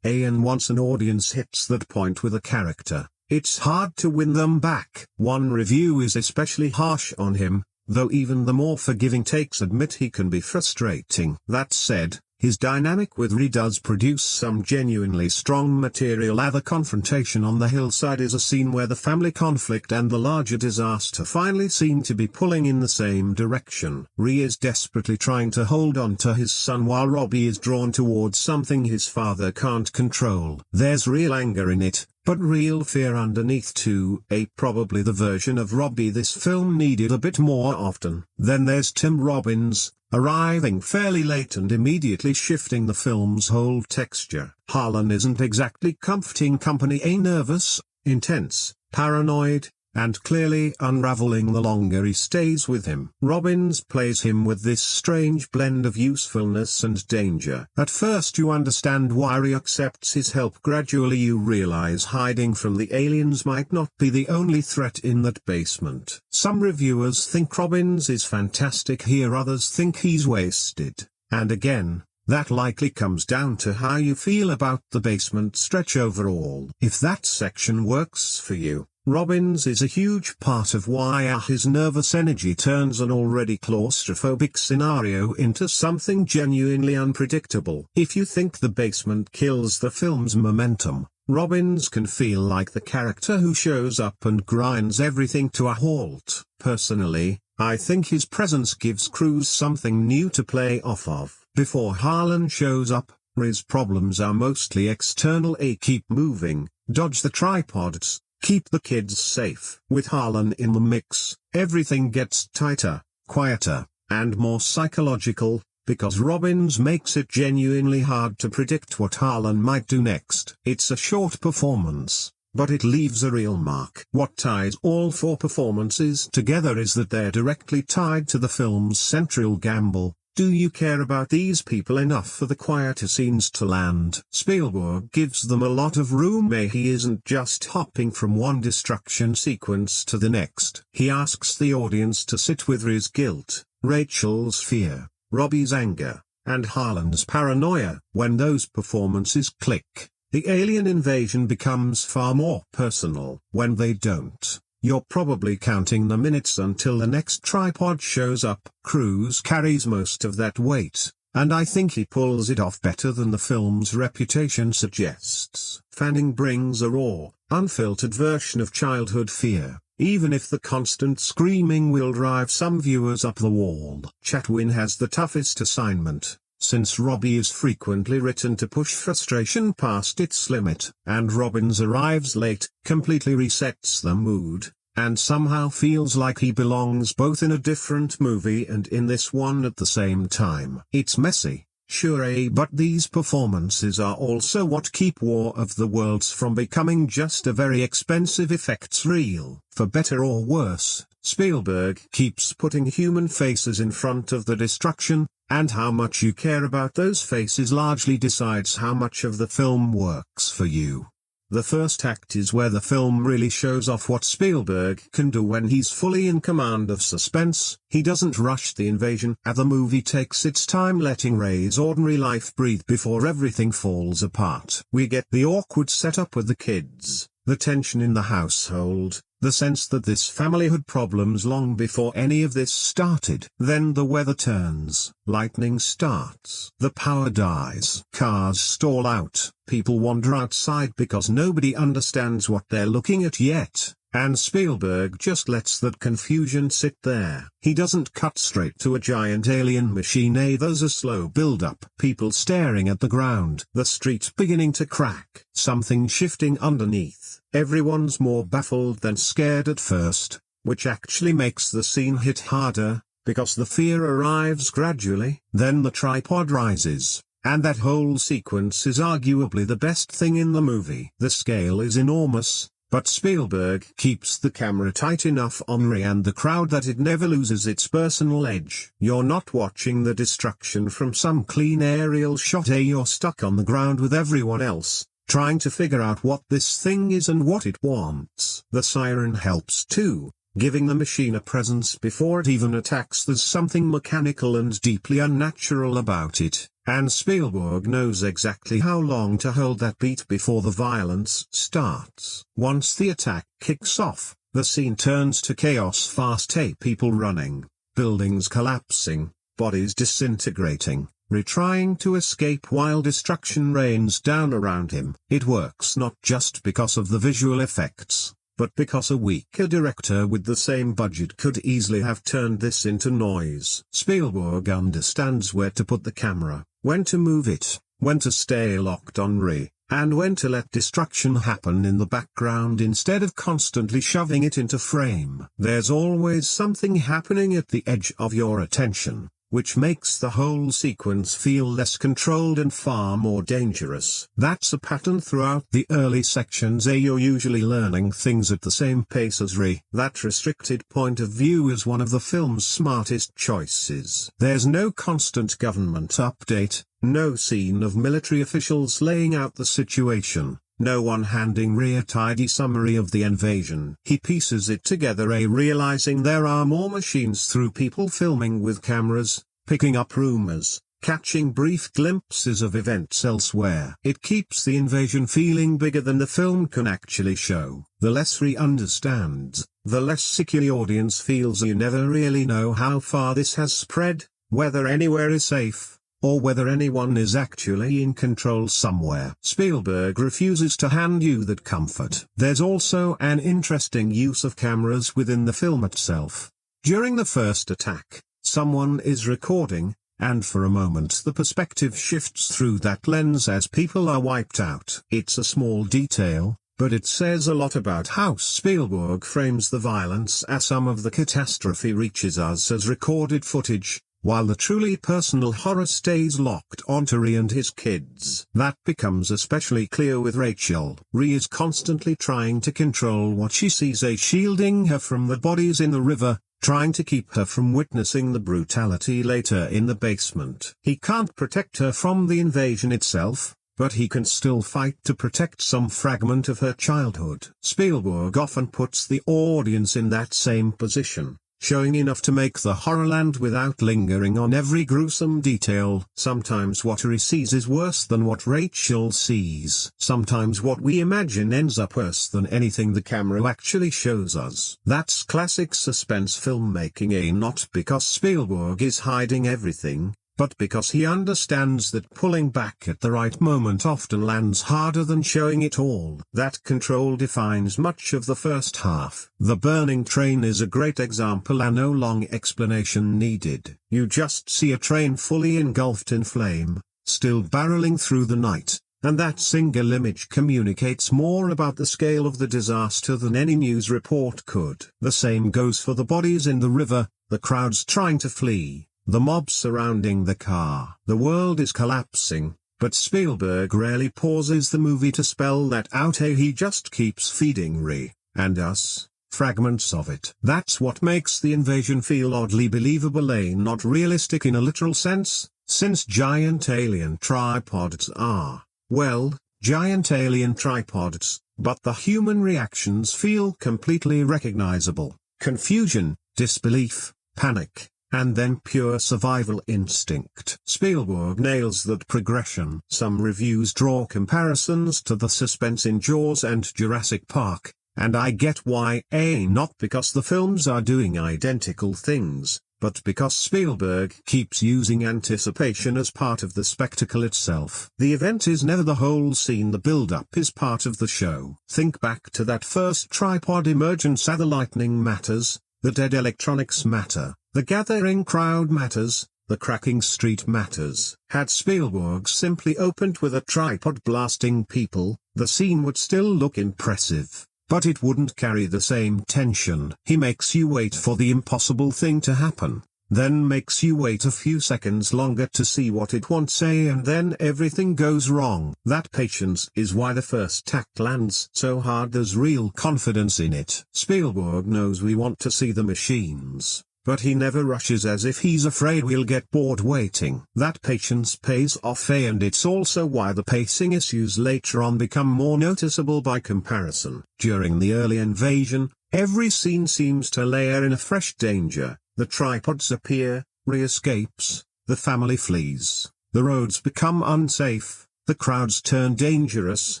And once an audience hits that point with a character, it's hard to win them back. One review is especially harsh on him, though even the more forgiving takes admit he can be frustrating. That said, his dynamic with Ray does produce some genuinely strong material. The confrontation on the hillside is a scene where the family conflict and the larger disaster finally seem to be pulling in the same direction. Ray is desperately trying to hold on to his son while Robbie is drawn towards something his father can't control. There's real anger in it, but real fear underneath too. Probably the version of Robbie this film needed a bit more often. Then there's Tim Robbins, arriving fairly late and immediately shifting the film's whole texture. Harlan isn't exactly comforting company. Nervous, intense, paranoid, and clearly unraveling the longer he stays with him. Robbins plays him with this strange blend of usefulness and danger. At first you understand why Ray accepts his help. Gradually you realize hiding from the aliens might not be the only threat in that basement. Some reviewers think Robbins is fantastic here, others think he's wasted. And again, that likely comes down to how you feel about the basement stretch overall. If that section works for you, Robbins is a huge part of why his nervous energy turns an already claustrophobic scenario into something genuinely unpredictable. If you think the basement kills the film's momentum, Robbins can feel like the character who shows up and grinds everything to a halt. Personally, I think his presence gives Cruise something new to play off of. Before Harlan shows up, Ray's problems are mostly external. Keep moving, dodge the tripods, keep the kids safe. With Harlan in the mix, everything gets tighter, quieter, and more psychological, because Robbins makes it genuinely hard to predict what Harlan might do next. It's a short performance, but it leaves a real mark. What ties all four performances together is that they're directly tied to the film's central gamble, Do you care about these people enough for the quieter scenes to land? Spielberg gives them a lot of room. He isn't just hopping from one destruction sequence to the next. He asks the audience to sit with Rhea's guilt, Rachel's fear, Robbie's anger, and Harlan's paranoia. When those performances click, the alien invasion becomes far more personal. When they don't, you're probably counting the minutes until the next tripod shows up. Cruise carries most of that weight, and I think he pulls it off better than the film's reputation suggests. Fanning brings a raw, unfiltered version of childhood fear, even if the constant screaming will drive some viewers up the wall. Chatwin has the toughest assignment, since Robbie is frequently written to push frustration past its limit, and Robbins arrives late, completely resets the mood, and somehow feels like he belongs both in a different movie and in this one at the same time. It's messy, sure, but these performances are also what keep War of the Worlds from becoming just a very expensive effects reel. For better or worse, Spielberg keeps putting human faces in front of the destruction, and how much you care about those faces largely decides how much of the film works for you. The first act is where the film really shows off what Spielberg can do when he's fully in command of suspense. He doesn't rush the invasion, and the movie takes its time letting Ray's ordinary life breathe before everything falls apart. We get the awkward setup with the kids, the tension in the household, the sense that this family had problems long before any of this started. Then the weather turns, lightning starts, the power dies, cars stall out, people wander outside because nobody understands what they're looking at yet, and Spielberg just lets that confusion sit there. He doesn't cut straight to a giant alien machine. There's a slow build-up, people staring at the ground, the street beginning to crack, something shifting underneath. Everyone's more baffled than scared at first, which actually makes the scene hit harder, because the fear arrives gradually. Then the tripod rises, and that whole sequence is arguably the best thing in the movie. The scale is enormous, but Spielberg keeps the camera tight enough on Rhea and the crowd that it never loses its personal edge. You're not watching the destruction from some clean aerial shot. You're stuck on the ground with everyone else, trying to figure out what this thing is and what it wants. The siren helps too, giving the machine a presence before it even attacks. There's something mechanical and deeply unnatural about it, and Spielberg knows exactly how long to hold that beat before the violence starts. Once the attack kicks off, the scene turns to chaos fast. People running, buildings collapsing, bodies disintegrating, retrying to escape while destruction rains down around him. It works not just because of the visual effects, but because a weaker director with the same budget could easily have turned this into noise. Spielberg understands where to put the camera, when to move it, when to stay locked on Rhea, and when to let destruction happen in the background instead of constantly shoving it into frame. There's always something happening at the edge of your attention, which makes the whole sequence feel less controlled and far more dangerous. That's a pattern throughout the early sections. You're usually learning things at the same pace as Rhea. That restricted point of view is one of the film's smartest choices. There's no constant government update, no scene of military officials laying out the situation, no one handing Rhea a tidy summary of the invasion. He pieces it together, realizing there are more machines through people filming with cameras, picking up rumors, catching brief glimpses of events elsewhere. It keeps the invasion feeling bigger than the film can actually show. The less Rhea understands, the less secure the audience feels. You never really know how far this has spread, whether anywhere is safe, or whether anyone is actually in control somewhere. Spielberg refuses to hand you that comfort. There's also an interesting use of cameras within the film itself. During the first attack, someone is recording, and for a moment the perspective shifts through that lens as people are wiped out. It's a small detail, but it says a lot about how Spielberg frames the violence, as some of the catastrophe reaches us as recorded footage, while the truly personal horror stays locked onto Rhea and his kids. That becomes especially clear with Rachel. Rhea is constantly trying to control what she sees, shielding her from the bodies in the river, trying to keep her from witnessing the brutality later in the basement. He can't protect her from the invasion itself, but he can still fight to protect some fragment of her childhood. Spielberg often puts the audience in that same position, showing enough to make the horror land without lingering on every gruesome detail. Sometimes what Harry sees is worse than what Rachel sees. Sometimes what we imagine ends up worse than anything the camera actually shows us. That's classic suspense filmmaking, not because Spielberg is hiding everything, but because he understands that pulling back at the right moment often lands harder than showing it all. That control defines much of the first half. The burning train is a great example, and no long explanation needed. You just see a train fully engulfed in flame, still barreling through the night, and that single image communicates more about the scale of the disaster than any news report could. The same goes for the bodies in the river, the crowds trying to flee, the mob surrounding the car. The world is collapsing, but Spielberg rarely pauses the movie to spell that out. He just keeps feeding Ree, and us, fragments of it. That's what makes the invasion feel oddly believable, not realistic in a literal sense, since giant alien tripods are, well, giant alien tripods, but the human reactions feel completely recognizable. Confusion, disbelief, panic, and then pure survival instinct. Spielberg nails that progression. Some reviews draw comparisons to the suspense in Jaws and Jurassic Park, and I get why. Not because the films are doing identical things, but because Spielberg keeps using anticipation as part of the spectacle itself. The event is never the whole scene, the build-up is part of the show. Think back to that first tripod emergence. The lightning matters, the dead electronics matter, the gathering crowd matters, the cracking street matters. Had Spielberg simply opened with a tripod blasting people, the scene would still look impressive, but it wouldn't carry the same tension. He makes you wait for the impossible thing to happen, then makes you wait a few seconds longer to see what it won't say, and then everything goes wrong. That patience is why the first act lands so hard. There's real confidence in it. Spielberg knows we want to see the machines, but he never rushes as if he's afraid we'll get bored waiting. That patience pays off, and it's also why the pacing issues later on become more noticeable by comparison. During the early invasion, every scene seems to layer in a fresh danger. The tripods appear, Ree escapes, the family flees, the roads become unsafe, the crowds turn dangerous,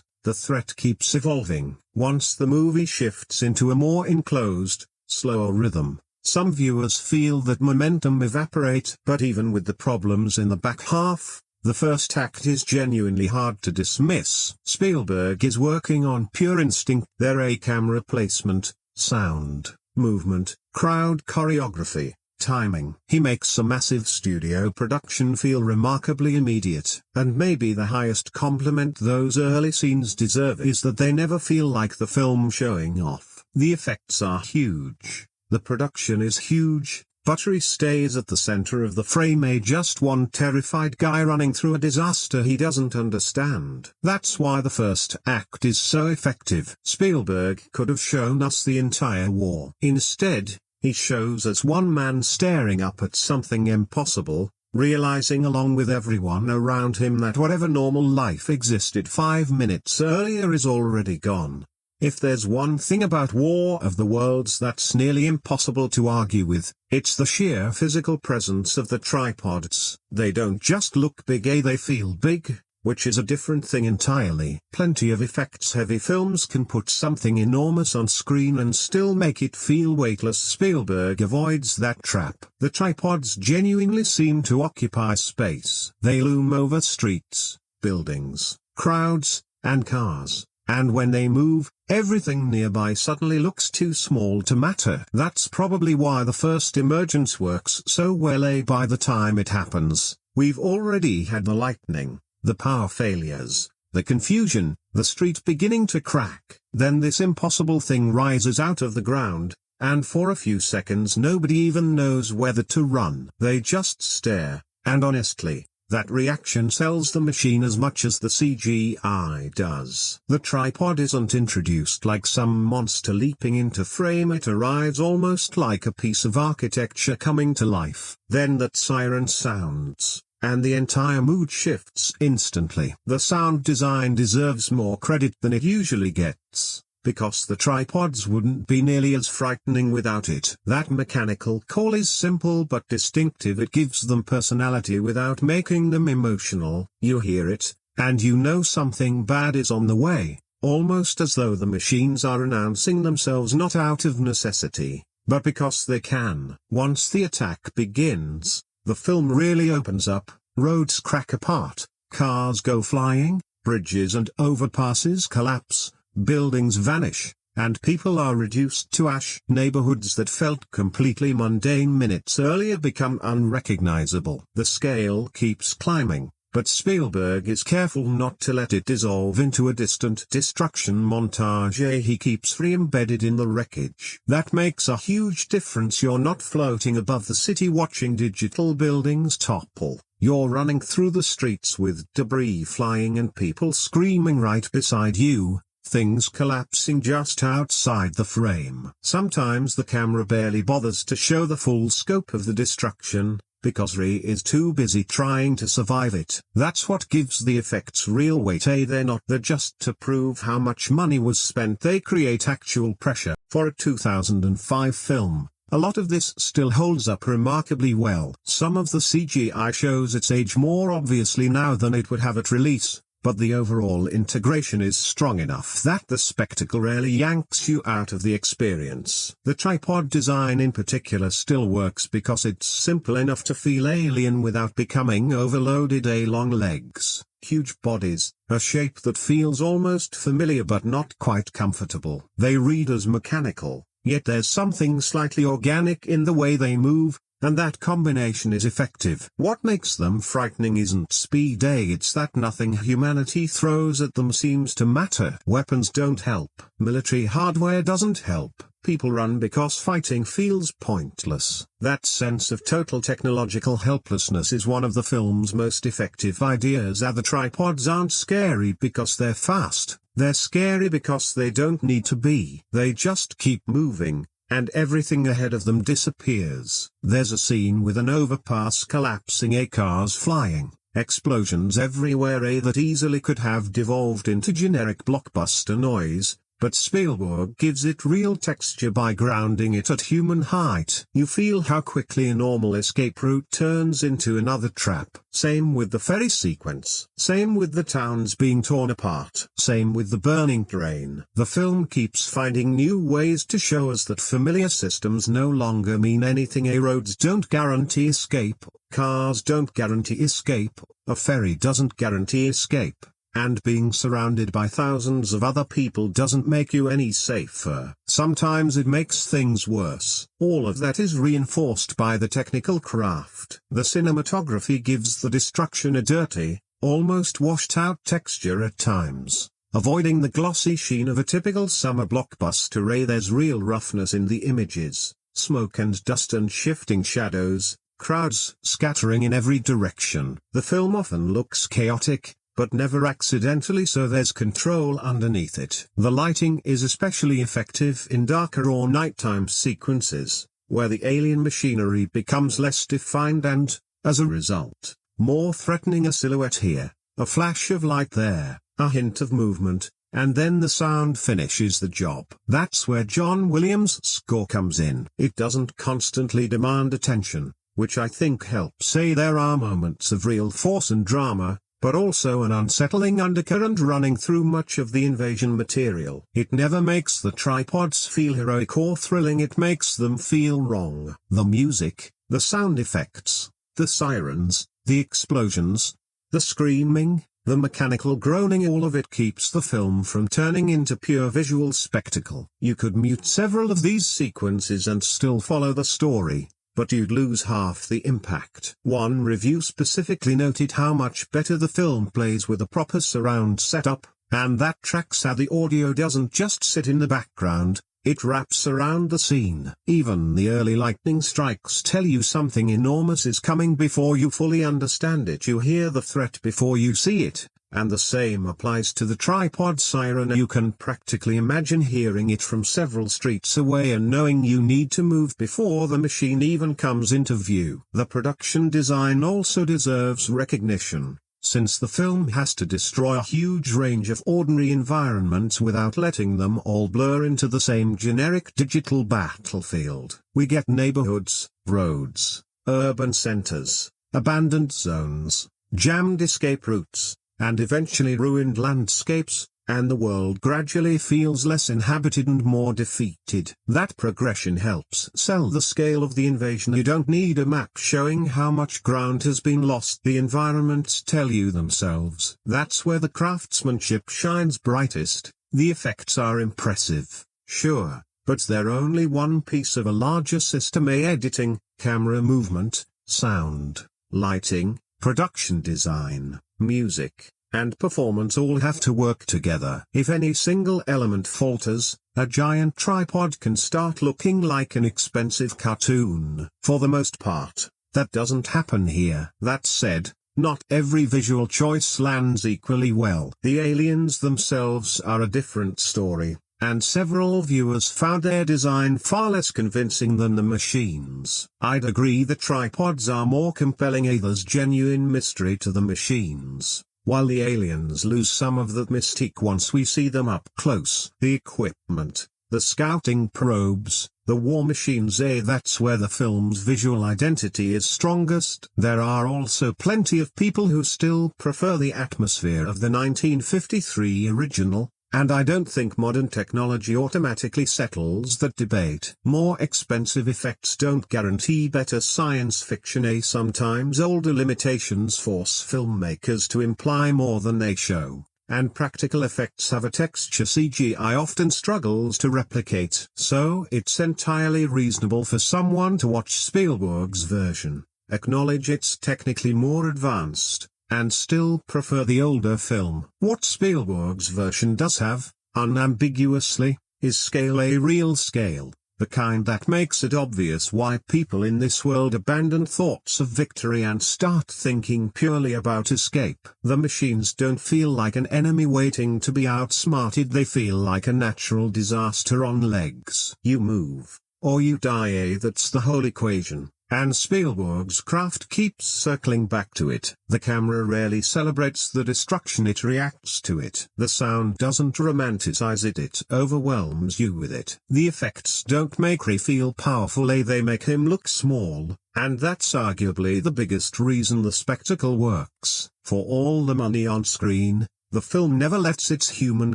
the threat keeps evolving. Once the movie shifts into a more enclosed, slower rhythm, some viewers feel that momentum evaporate. But even with the problems in the back half, the first act is genuinely hard to dismiss. Spielberg is working on pure instinct. There camera placement, sound, movement, crowd choreography, timing. He makes a massive studio production feel remarkably immediate. And maybe the highest compliment those early scenes deserve is that they never feel like the film showing off. The effects are huge. The production is huge, but Ree stays at the center of the frame, just one terrified guy running through a disaster he doesn't understand. That's why the first act is so effective. Spielberg could have shown us the entire war. Instead, he shows us one man staring up at something impossible, realizing along with everyone around him that whatever normal life existed 5 minutes earlier is already gone. If there's one thing about War of the Worlds that's nearly impossible to argue with, it's the sheer physical presence of the tripods. They don't just look big, they feel big, which is a different thing entirely. Plenty of effects-heavy films can put something enormous on screen and still make it feel weightless. Spielberg avoids that trap. The tripods genuinely seem to occupy space. They loom over streets, buildings, crowds, and cars. And when they move, everything nearby suddenly looks too small to matter. That's probably why the first emergence works so well. By the time it happens, we've already had the lightning, the power failures, the confusion, the street beginning to crack. Then this impossible thing rises out of the ground, and for a few seconds nobody even knows whether to run. They just stare, and honestly, That reaction sells the machine as much as the CGI does. The tripod isn't introduced like some monster leaping into frame. It arrives almost like a piece of architecture coming to life. Then that siren sounds, and the entire mood shifts instantly. The sound design deserves more credit than it usually gets, because the tripods wouldn't be nearly as frightening without it. That mechanical call is simple but distinctive. It gives them personality without making them emotional. You hear it, and you know something bad is on the way, almost as though the machines are announcing themselves not out of necessity, but because they can. Once the attack begins, the film really opens up. Roads crack apart, cars go flying, bridges and overpasses collapse, buildings vanish, and people are reduced to ash. Neighborhoods that felt completely mundane minutes earlier become unrecognizable. The scale keeps climbing, but Spielberg is careful not to let it dissolve into a distant destruction montage. He keeps re-embedded in the wreckage. That makes a huge difference. You're not floating above the city watching digital buildings topple. You're running through the streets with debris flying and people screaming right beside you, things collapsing just outside the frame. Sometimes the camera barely bothers to show the full scope of the destruction, because Ray is too busy trying to survive it. That's what gives the effects real weight. They're not there just to prove how much money was spent. They create actual pressure. For a 2005 film, a lot of this still holds up remarkably well. Some of the CGI shows its age more obviously now than it would have at release, but the overall integration is strong enough that the spectacle rarely yanks you out of the experience. The tripod design in particular still works because it's simple enough to feel alien without becoming overloaded. Long legs, huge bodies, a shape that feels almost familiar but not quite comfortable. They read as mechanical, yet there's something slightly organic in the way they move, and that combination is effective. What makes them frightening isn't speed, it's that nothing humanity throws at them seems to matter. Weapons don't help. Military hardware doesn't help. People run because fighting feels pointless. That sense of total technological helplessness is one of the film's most effective ideas. The tripods aren't scary because they're fast. They're scary because they don't need to be. They just keep moving, and everything ahead of them disappears. There's a scene with an overpass collapsing, cars flying, explosions everywhere, that easily could have devolved into generic blockbuster noise, but Spielberg gives it real texture by grounding it at human height. You feel how quickly a normal escape route turns into another trap. Same with the ferry sequence. Same with the towns being torn apart. Same with the burning train. The film keeps finding new ways to show us that familiar systems no longer mean anything. Roads don't guarantee escape. Cars don't guarantee escape. A ferry doesn't guarantee escape. And being surrounded by thousands of other people doesn't make you any safer. Sometimes it makes things worse. All of that is reinforced by the technical craft. The cinematography gives the destruction a dirty, almost washed-out texture at times, avoiding the glossy sheen of a typical summer blockbuster. There's real roughness in the images, smoke and dust and shifting shadows, crowds scattering in every direction. The film often looks chaotic, but never accidentally, so there's control underneath it. The lighting is especially effective in darker or nighttime sequences, where the alien machinery becomes less defined and, as a result, more threatening. A silhouette here, a flash of light there, a hint of movement, and then the sound finishes the job. That's where John Williams' score comes in. It doesn't constantly demand attention, which I think helps. There are moments of real force and drama, but also an unsettling undercurrent running through much of the invasion material. It never makes the tripods feel heroic or thrilling, it makes them feel wrong. The music, the sound effects, the sirens, the explosions, the screaming, the mechanical groaning, all of it keeps the film from turning into pure visual spectacle. You could mute several of these sequences and still follow the story, but you'd lose half the impact. One review specifically noted how much better the film plays with a proper surround setup, and that tracks how the audio doesn't just sit in the background, it wraps around the scene. Even the early lightning strikes tell you something enormous is coming before you fully understand it. You hear the threat before you see it. And the same applies to the tripod siren. You can practically imagine hearing it from several streets away and knowing you need to move before the machine even comes into view. The production design also deserves recognition, since the film has to destroy a huge range of ordinary environments without letting them all blur into the same generic digital battlefield. We get neighborhoods, roads, urban centers, abandoned zones, jammed escape routes, and eventually ruined landscapes, and the world gradually feels less inhabited and more defeated. That progression helps sell the scale of the invasion. You don't need a map showing how much ground has been lost. The environments tell you themselves. That's where the craftsmanship shines brightest. The effects are impressive, sure, but they're only one piece of a larger system. Editing, camera movement, sound, lighting, production design, music, and performance all have to work together. If any single element falters, a giant tripod can start looking like an expensive cartoon. For the most part, that doesn't happen here. That said, not every visual choice lands equally well. The aliens themselves are a different story, and several viewers found their design far less convincing than the machines. I'd agree the tripods are more compelling. There's genuine mystery to the machines, while the aliens lose some of that mystique once we see them up close. The equipment, the scouting probes, the war machines, that's where the film's visual identity is strongest. There are also plenty of people who still prefer the atmosphere of the 1953 original, and I don't think modern technology automatically settles that debate. More expensive effects don't guarantee better science fiction. Sometimes older limitations force filmmakers to imply more than they show, and practical effects have a texture CGI often struggles to replicate. So it's entirely reasonable for someone to watch Spielberg's version, acknowledge it's technically more advanced, and still prefer the older film. What Spielberg's version does have, unambiguously, is scale. A real scale, the kind that makes it obvious why people in this world abandon thoughts of victory and start thinking purely about escape. The machines don't feel like an enemy waiting to be outsmarted. They feel like a natural disaster on legs. You move, or you die. That's the whole equation. And Spielberg's craft keeps circling back to it. The camera rarely celebrates the destruction, it reacts to it. The sound doesn't romanticize it, it overwhelms you with it. The effects don't make Ray feel powerful, they make him look small, and that's arguably the biggest reason the spectacle works. For all the money on screen, the film never lets its human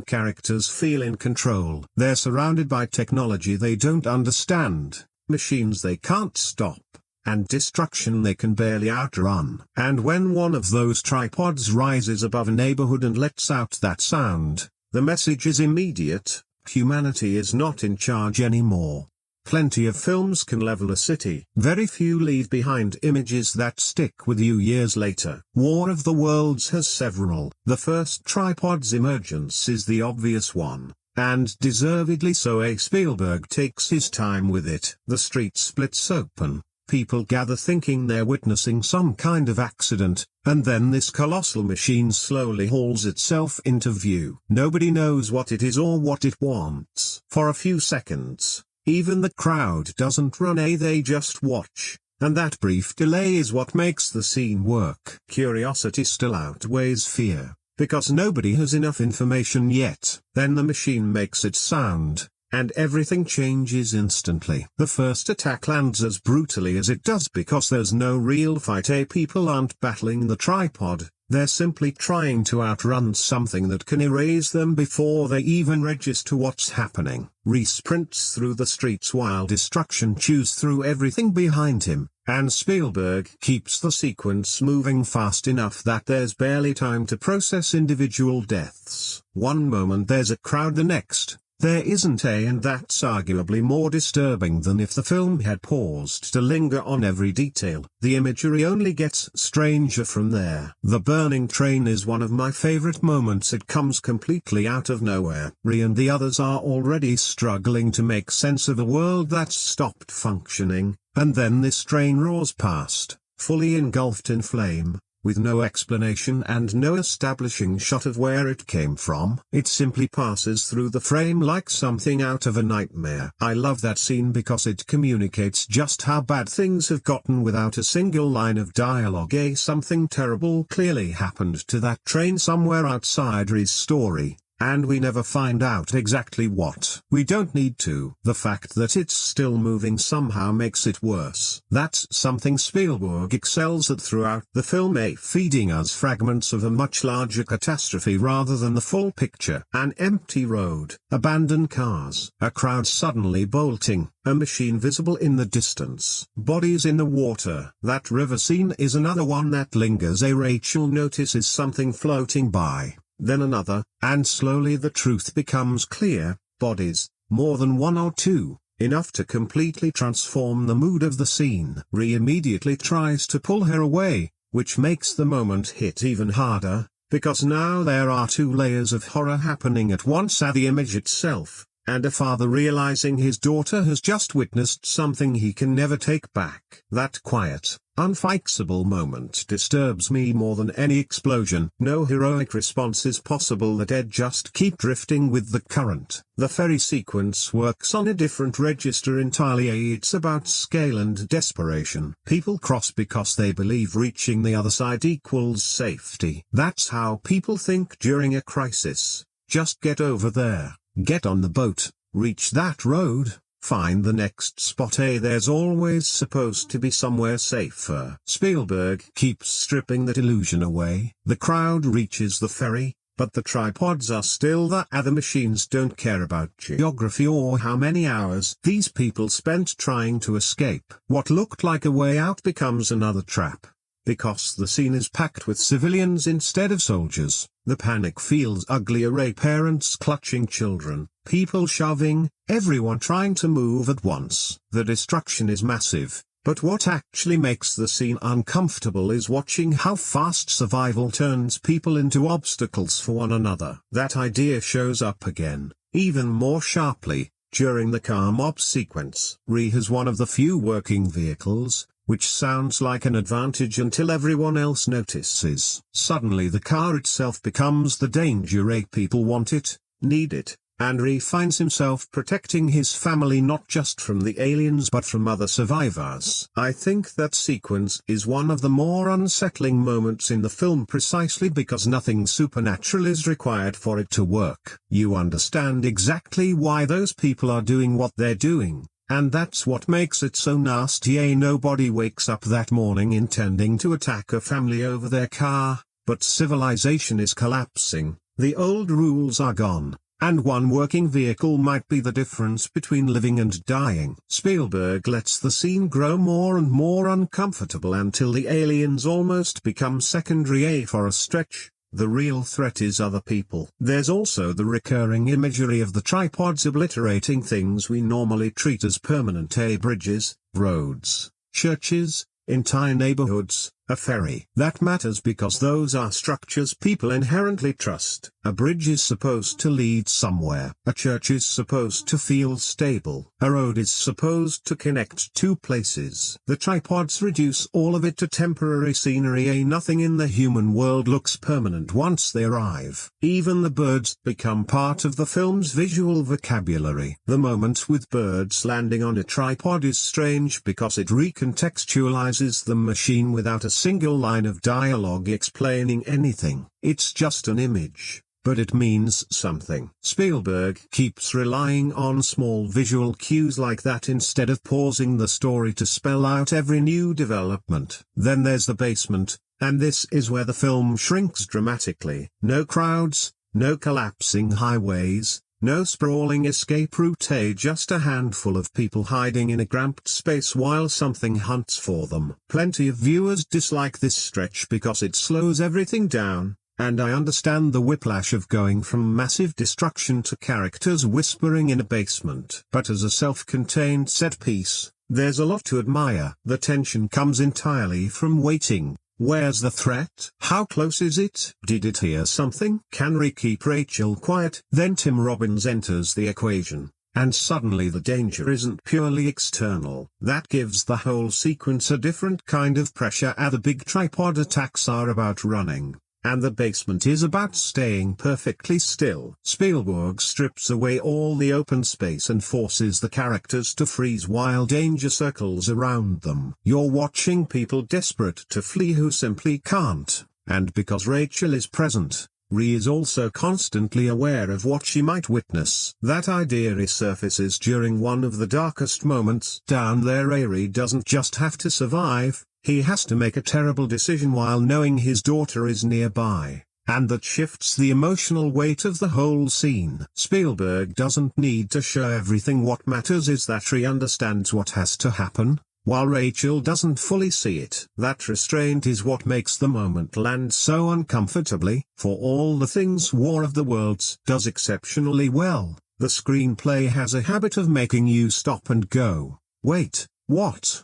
characters feel in control. They're surrounded by technology they don't understand, machines they can't stop, and destruction they can barely outrun. And when one of those tripods rises above a neighborhood and lets out that sound, the message is immediate: humanity is not in charge anymore. Plenty of films can level a city. Very few leave behind images that stick with you years later. War of the Worlds has several. The first tripod's emergence is the obvious one, and deservedly so. Spielberg takes his time with it. The street splits open. People gather thinking they're witnessing some kind of accident, and then this colossal machine slowly hauls itself into view. Nobody knows what it is or what it wants. For a few seconds, even the crowd doesn't run, they just watch, and that brief delay is what makes the scene work. Curiosity still outweighs fear, because nobody has enough information yet. Then the machine makes its sound, and everything changes instantly. The first attack lands as brutally as it does because there's no real fight. People aren't battling the tripod, they're simply trying to outrun something that can erase them before they even register what's happening. Reese sprints through the streets while destruction chews through everything behind him, and Spielberg keeps the sequence moving fast enough that there's barely time to process individual deaths. One moment there's a crowd, the next, there isn't and that's arguably more disturbing than if the film had paused to linger on every detail. The imagery only gets stranger from there. The burning train is one of my favorite moments. It comes completely out of nowhere. Ree and the others are already struggling to make sense of a world that's stopped functioning, and then this train roars past, fully engulfed in flame, with no explanation and no establishing shot of where it came from. It simply passes through the frame like something out of a nightmare. I love that scene because it communicates just how bad things have gotten without a single line of dialogue. Something terrible clearly happened to that train somewhere outside Ree's story, and we never find out exactly what. We don't need to. The fact that it's still moving somehow makes it worse. That's something Spielberg excels at throughout the film, feeding us fragments of a much larger catastrophe rather than the full picture. An empty road, abandoned cars, a crowd suddenly bolting, a machine visible in the distance, bodies in the water. That river scene is another one that lingers. Rachel notices something floating by, then another, and slowly the truth becomes clear. Bodies, more than one or two, enough to completely transform the mood of the scene. Ree immediately tries to pull her away, which makes the moment hit even harder, because now there are two layers of horror happening at once: the image itself, and a father realizing his daughter has just witnessed something he can never take back. That quiet, unfixable moment disturbs me more than any explosion. No heroic response is possible. The dead just keep drifting with the current. The ferry sequence works on a different register entirely. It's about scale and desperation. People cross because they believe reaching the other side equals safety. That's how people think during a crisis. Just get over there, get on the boat, reach that road, find the next spot. There's always supposed to be somewhere safer. Spielberg keeps stripping that illusion away. The crowd reaches the ferry, but the tripods are still there. The machines don't care about geography or how many hours these people spent trying to escape. What looked like a way out becomes another trap, because the scene is packed with civilians instead of soldiers. The panic feels uglier. Parents clutching children, people shoving, everyone trying to move at once. The destruction is massive, but what actually makes the scene uncomfortable is watching how fast survival turns people into obstacles for one another. That idea shows up again, even more sharply, during the car mob sequence. Ree has one of the few working vehicles, which sounds like an advantage until everyone else notices. Suddenly the car itself becomes the danger. People want it, need it, and Ree finds himself protecting his family not just from the aliens but from other survivors. I think that sequence is one of the more unsettling moments in the film precisely because nothing supernatural is required for it to work. You understand exactly why those people are doing what they're doing. And that's what makes it so nasty. Nobody wakes up that morning intending to attack a family over their car, but civilization is collapsing, the old rules are gone, and one working vehicle might be the difference between living and dying. Spielberg lets the scene grow more and more uncomfortable until the aliens almost become secondary. For a stretch, the real threat is other people. There's also the recurring imagery of the tripods obliterating things we normally treat as permanent. Bridges, roads, churches, entire neighborhoods, a ferry. That matters because those are structures people inherently trust. A bridge is supposed to lead somewhere. A church is supposed to feel stable. A road is supposed to connect two places. The tripods reduce all of it to temporary scenery. Nothing in the human world looks permanent once they arrive. Even the birds become part of the film's visual vocabulary. The moment with birds landing on a tripod is strange because it recontextualizes the machine without a single line of dialogue explaining anything. It's just an image, but it means something. Spielberg keeps relying on small visual cues like that instead of pausing the story to spell out every new development. Then there's the basement, and this is where the film shrinks dramatically. No crowds, no collapsing highways, no sprawling escape route. Just a handful of people hiding in a cramped space while something hunts for them. Plenty of viewers dislike this stretch because it slows everything down, and I understand the whiplash of going from massive destruction to characters whispering in a basement. But as a self-contained set piece, there's a lot to admire. The tension comes entirely from waiting. Where's the threat? How close is it? Did it hear something? Can Rick keep Rachel quiet? Then Tim Robbins enters the equation, and suddenly the danger isn't purely external. That gives the whole sequence a different kind of pressure. The big tripod attacks are about running, and the basement is about staying perfectly still. Spielberg strips away all the open space and forces the characters to freeze while danger circles around them. You're watching people desperate to flee who simply can't, and because Rachel is present, Ree is also constantly aware of what she might witness. That idea resurfaces during one of the darkest moments. Down there, Ree doesn't just have to survive, he has to make a terrible decision while knowing his daughter is nearby, and that shifts the emotional weight of the whole scene. Spielberg doesn't need to show everything. What matters is that Ree understands what has to happen, while Rachel doesn't fully see it. That restraint is what makes the moment land so uncomfortably. For all the things War of the Worlds does exceptionally well, the screenplay has a habit of making you stop and go, wait, what?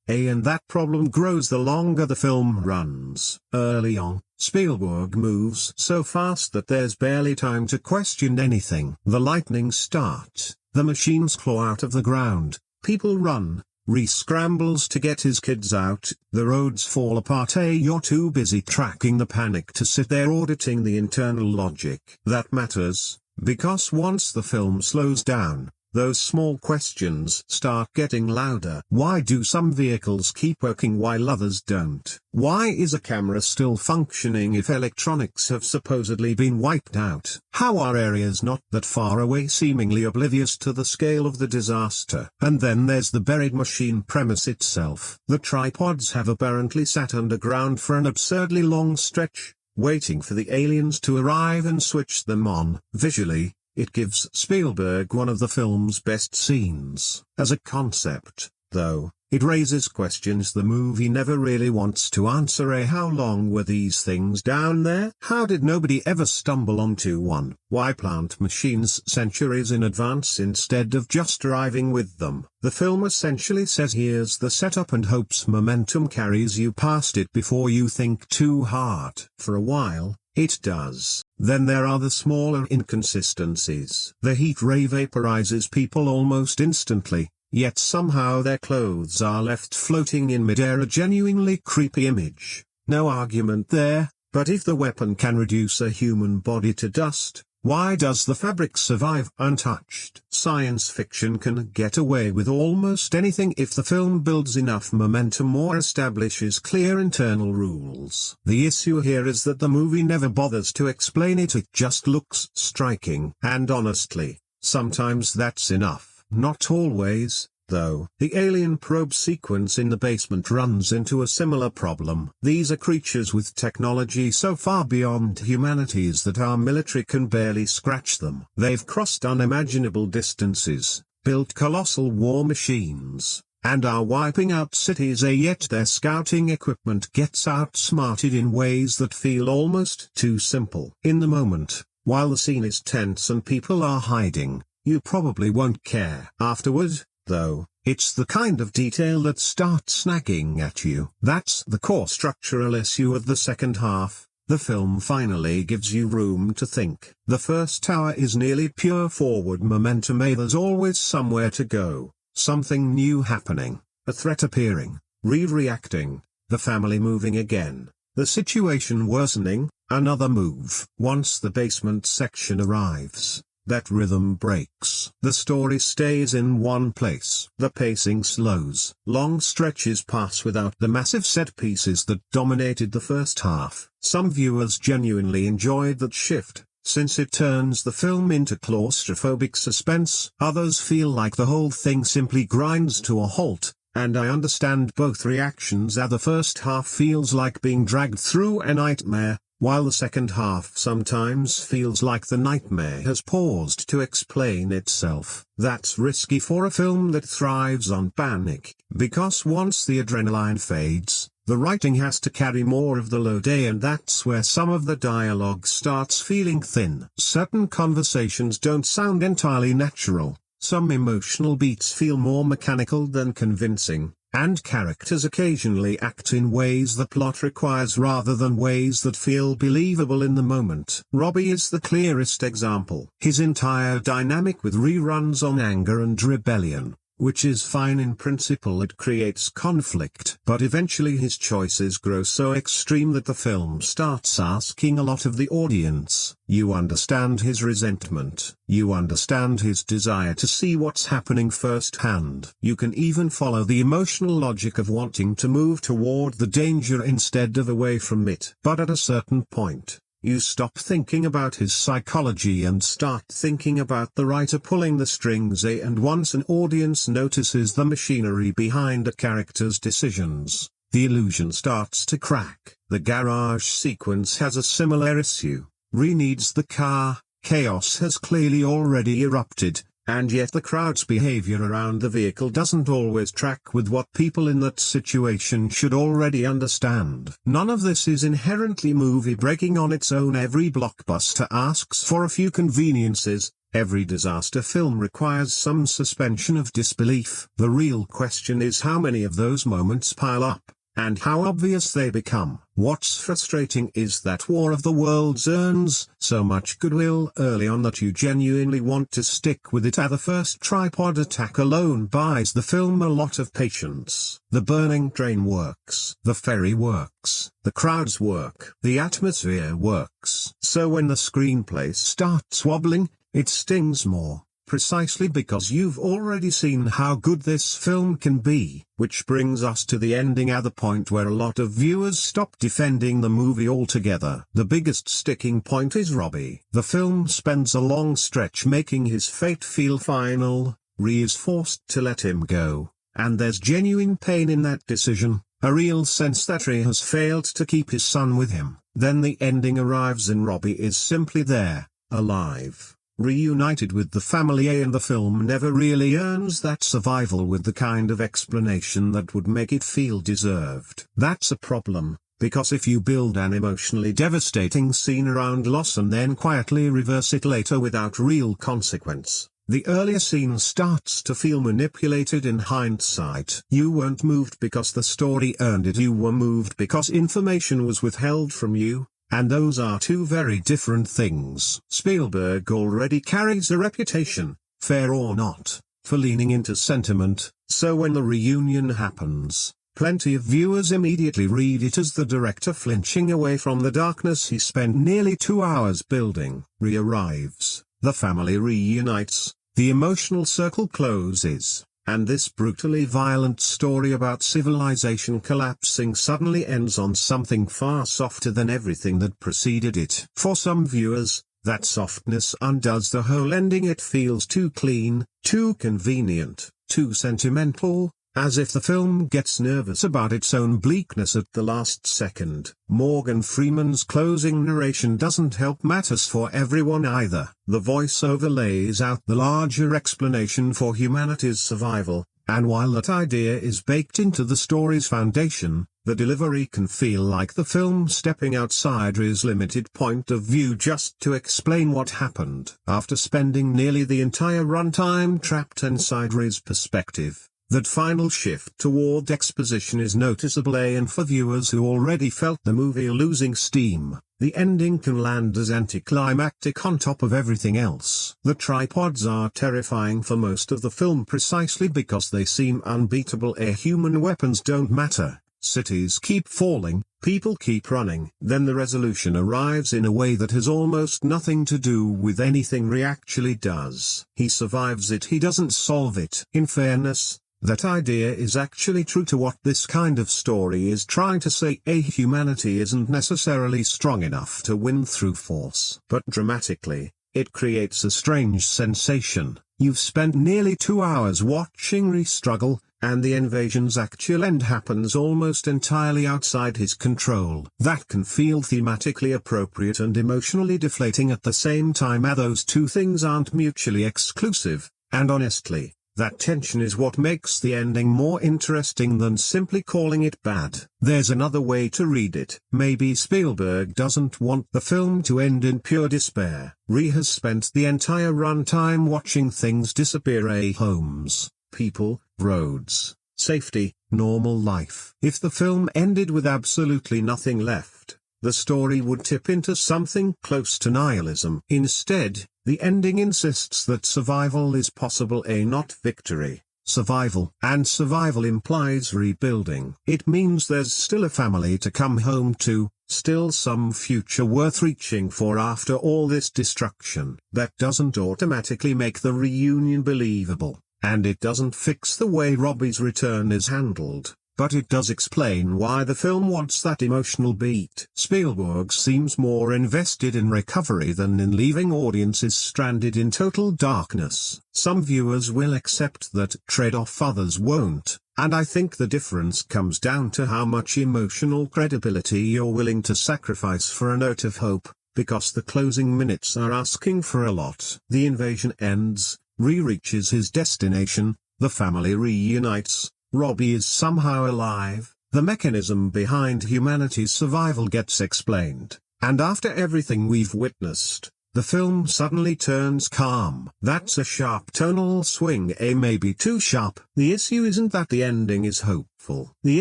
And that problem grows the longer the film runs. Early on, Spielberg moves so fast that there's barely time to question anything. The lightning starts, the machines claw out of the ground, people run, Ree scrambles to get his kids out, the roads fall apart. You're too busy tracking the panic to sit there auditing the internal logic. That matters, because once the film slows down, those small questions start getting louder. Why do some vehicles keep working while others don't? Why is a camera still functioning if electronics have supposedly been wiped out? How are areas not that far away seemingly oblivious to the scale of the disaster? And then there's the buried machine premise itself. The tripods have apparently sat underground for an absurdly long stretch, waiting for the aliens to arrive and switch them on. Visually, it gives Spielberg one of the film's best scenes. As a concept, though, it raises questions the movie never really wants to answer. How long were these things down there? How did nobody ever stumble onto one? Why plant machines centuries in advance instead of just arriving with them? The film essentially says here's the setup and hopes momentum carries you past it before you think too hard. For a while, it does. Then there are the smaller inconsistencies. The heat ray vaporizes people almost instantly, yet somehow their clothes are left floating in midair, a genuinely creepy image. No argument there, but if the weapon can reduce a human body to dust, why does the fabric survive untouched? Science fiction can get away with almost anything if the film builds enough momentum or establishes clear internal rules. The issue here is that the movie never bothers to explain it, it just looks striking. And honestly, sometimes that's enough. Not always, though. The alien probe sequence in the basement runs into a similar problem. These are creatures with technology so far beyond humanity's that our military can barely scratch them. They've crossed unimaginable distances, built colossal war machines, and are wiping out cities, yet their scouting equipment gets outsmarted in ways that feel almost too simple. In the moment, while the scene is tense and people are hiding, you probably won't care. Afterward, though, it's the kind of detail that starts snagging at you. That's the core structural issue of the second half. The film finally gives you room to think. The first hour is nearly pure forward momentum. There's always somewhere to go, something new happening, a threat appearing, reacting, the family moving again, the situation worsening, another move. Once the basement section arrives, that rhythm breaks. The story stays in one place. The pacing slows. Long stretches pass without the massive set pieces that dominated the first half. Some viewers genuinely enjoyed that shift, since it turns the film into claustrophobic suspense. Others feel like the whole thing simply grinds to a halt, and I understand both reactions. The first half feels like being dragged through a nightmare, while the second half sometimes feels like the nightmare has paused to explain itself. That's risky for a film that thrives on panic, because once the adrenaline fades, The writing has to carry more of the load, and that's where some of the dialogue starts feeling thin. Certain conversations don't sound entirely natural, some emotional beats feel more mechanical than convincing, and characters occasionally act in ways the plot requires rather than ways that feel believable in the moment. Robbie is the clearest example. His entire dynamic with Ree runs on anger and rebellion, which is fine in principle. It creates conflict. But eventually his choices grow so extreme that the film starts asking a lot of the audience. You understand his resentment. You understand his desire to see what's happening firsthand. You can even follow the emotional logic of wanting to move toward the danger instead of away from it. But at a certain point, you stop thinking about his psychology and start thinking about the writer pulling the strings. And once an audience notices the machinery behind a character's decisions, the illusion starts to crack. The garage sequence has a similar issue. Ree needs the car, chaos has clearly already erupted, and yet the crowd's behavior around the vehicle doesn't always track with what people in that situation should already understand. None of this is inherently movie-breaking on its own. Every blockbuster asks for a few conveniences. Every disaster film requires some suspension of disbelief. The real question is how many of those moments pile up, and how obvious they become. What's frustrating is that War of the Worlds earns so much goodwill early on that you genuinely want to stick with it. The first tripod attack alone buys the film a lot of patience. The burning train works. The ferry works. The crowds work. The atmosphere works. So when the screenplay starts wobbling, it stings more. Precisely because you've already seen how good this film can be. Which brings us to the ending, at the point where a lot of viewers stop defending the movie altogether. The biggest sticking point is Robbie. The film spends a long stretch making his fate feel final. Ree is forced to let him go, and there's genuine pain in that decision, a real sense that Ree has failed to keep his son with him. Then the ending arrives and Robbie is simply there, alive, reunited with the family, and the film never really earns that survival with the kind of explanation that would make it feel deserved. That's a problem, because if you build an emotionally devastating scene around loss and then quietly reverse it later without real consequence, the earlier scene starts to feel manipulated in hindsight. You weren't moved because the story earned it, you were moved because information was withheld from you. And those are two very different things. Spielberg already carries a reputation, fair or not, for leaning into sentiment, so when the reunion happens, plenty of viewers immediately read it as the director flinching away from the darkness he spent nearly 2 hours building. Ree arrives, the family reunites, the emotional circle closes, and this brutally violent story about civilization collapsing suddenly ends on something far softer than everything that preceded it. For some viewers, that softness undoes the whole ending. It feels too clean, too convenient, too sentimental, as if the film gets nervous about its own bleakness at the last second. Morgan Freeman's closing narration doesn't help matters for everyone either. The voiceover lays out the larger explanation for humanity's survival, and while that idea is baked into the story's foundation, the delivery can feel like the film stepping outside Ree's limited point of view just to explain what happened. After spending nearly the entire runtime trapped inside Ree's perspective, that final shift toward exposition is noticeable, and for viewers who already felt the movie losing steam, the ending can land as anticlimactic on top of everything else. The tripods are terrifying for most of the film precisely because they seem unbeatable. Human weapons don't matter, cities keep falling, people keep running. Then the resolution arrives in a way that has almost nothing to do with anything Ree actually does. He survives it, he doesn't solve it. In fairness, that idea is actually true to what this kind of story is trying to say. Humanity isn't necessarily strong enough to win through force. But dramatically, it creates a strange sensation. You've spent nearly 2 hours watching Ree struggle, and the invasion's actual end happens almost entirely outside his control. That can feel thematically appropriate and emotionally deflating at the same time. Those two things aren't mutually exclusive, and honestly, That tension is what makes the ending more interesting than simply calling it bad. There's another way to read it. Maybe Spielberg doesn't want the film to end in pure despair. He has spent the entire runtime watching things disappear: homes, people, roads, safety, normal life. If the film ended with absolutely nothing left, the story would tip into something close to nihilism. Instead, the ending insists that survival is possible, not victory. Survival. And survival implies rebuilding. It means there's still a family to come home to, still some future worth reaching for after all this destruction. That doesn't automatically make the reunion believable, and it doesn't fix the way Robbie's return is handled. But it does explain why the film wants that emotional beat. Spielberg seems more invested in recovery than in leaving audiences stranded in total darkness. Some viewers will accept that trade-off, others won't, and I think the difference comes down to how much emotional credibility you're willing to sacrifice for a note of hope, because the closing minutes are asking for a lot. The invasion ends, Ree reaches his destination, the family reunites, Robbie is somehow alive, the mechanism behind humanity's survival gets explained, and after everything we've witnessed, the film suddenly turns calm. That's a sharp tonal swing, maybe too sharp. The issue isn't that the ending is hopeful. The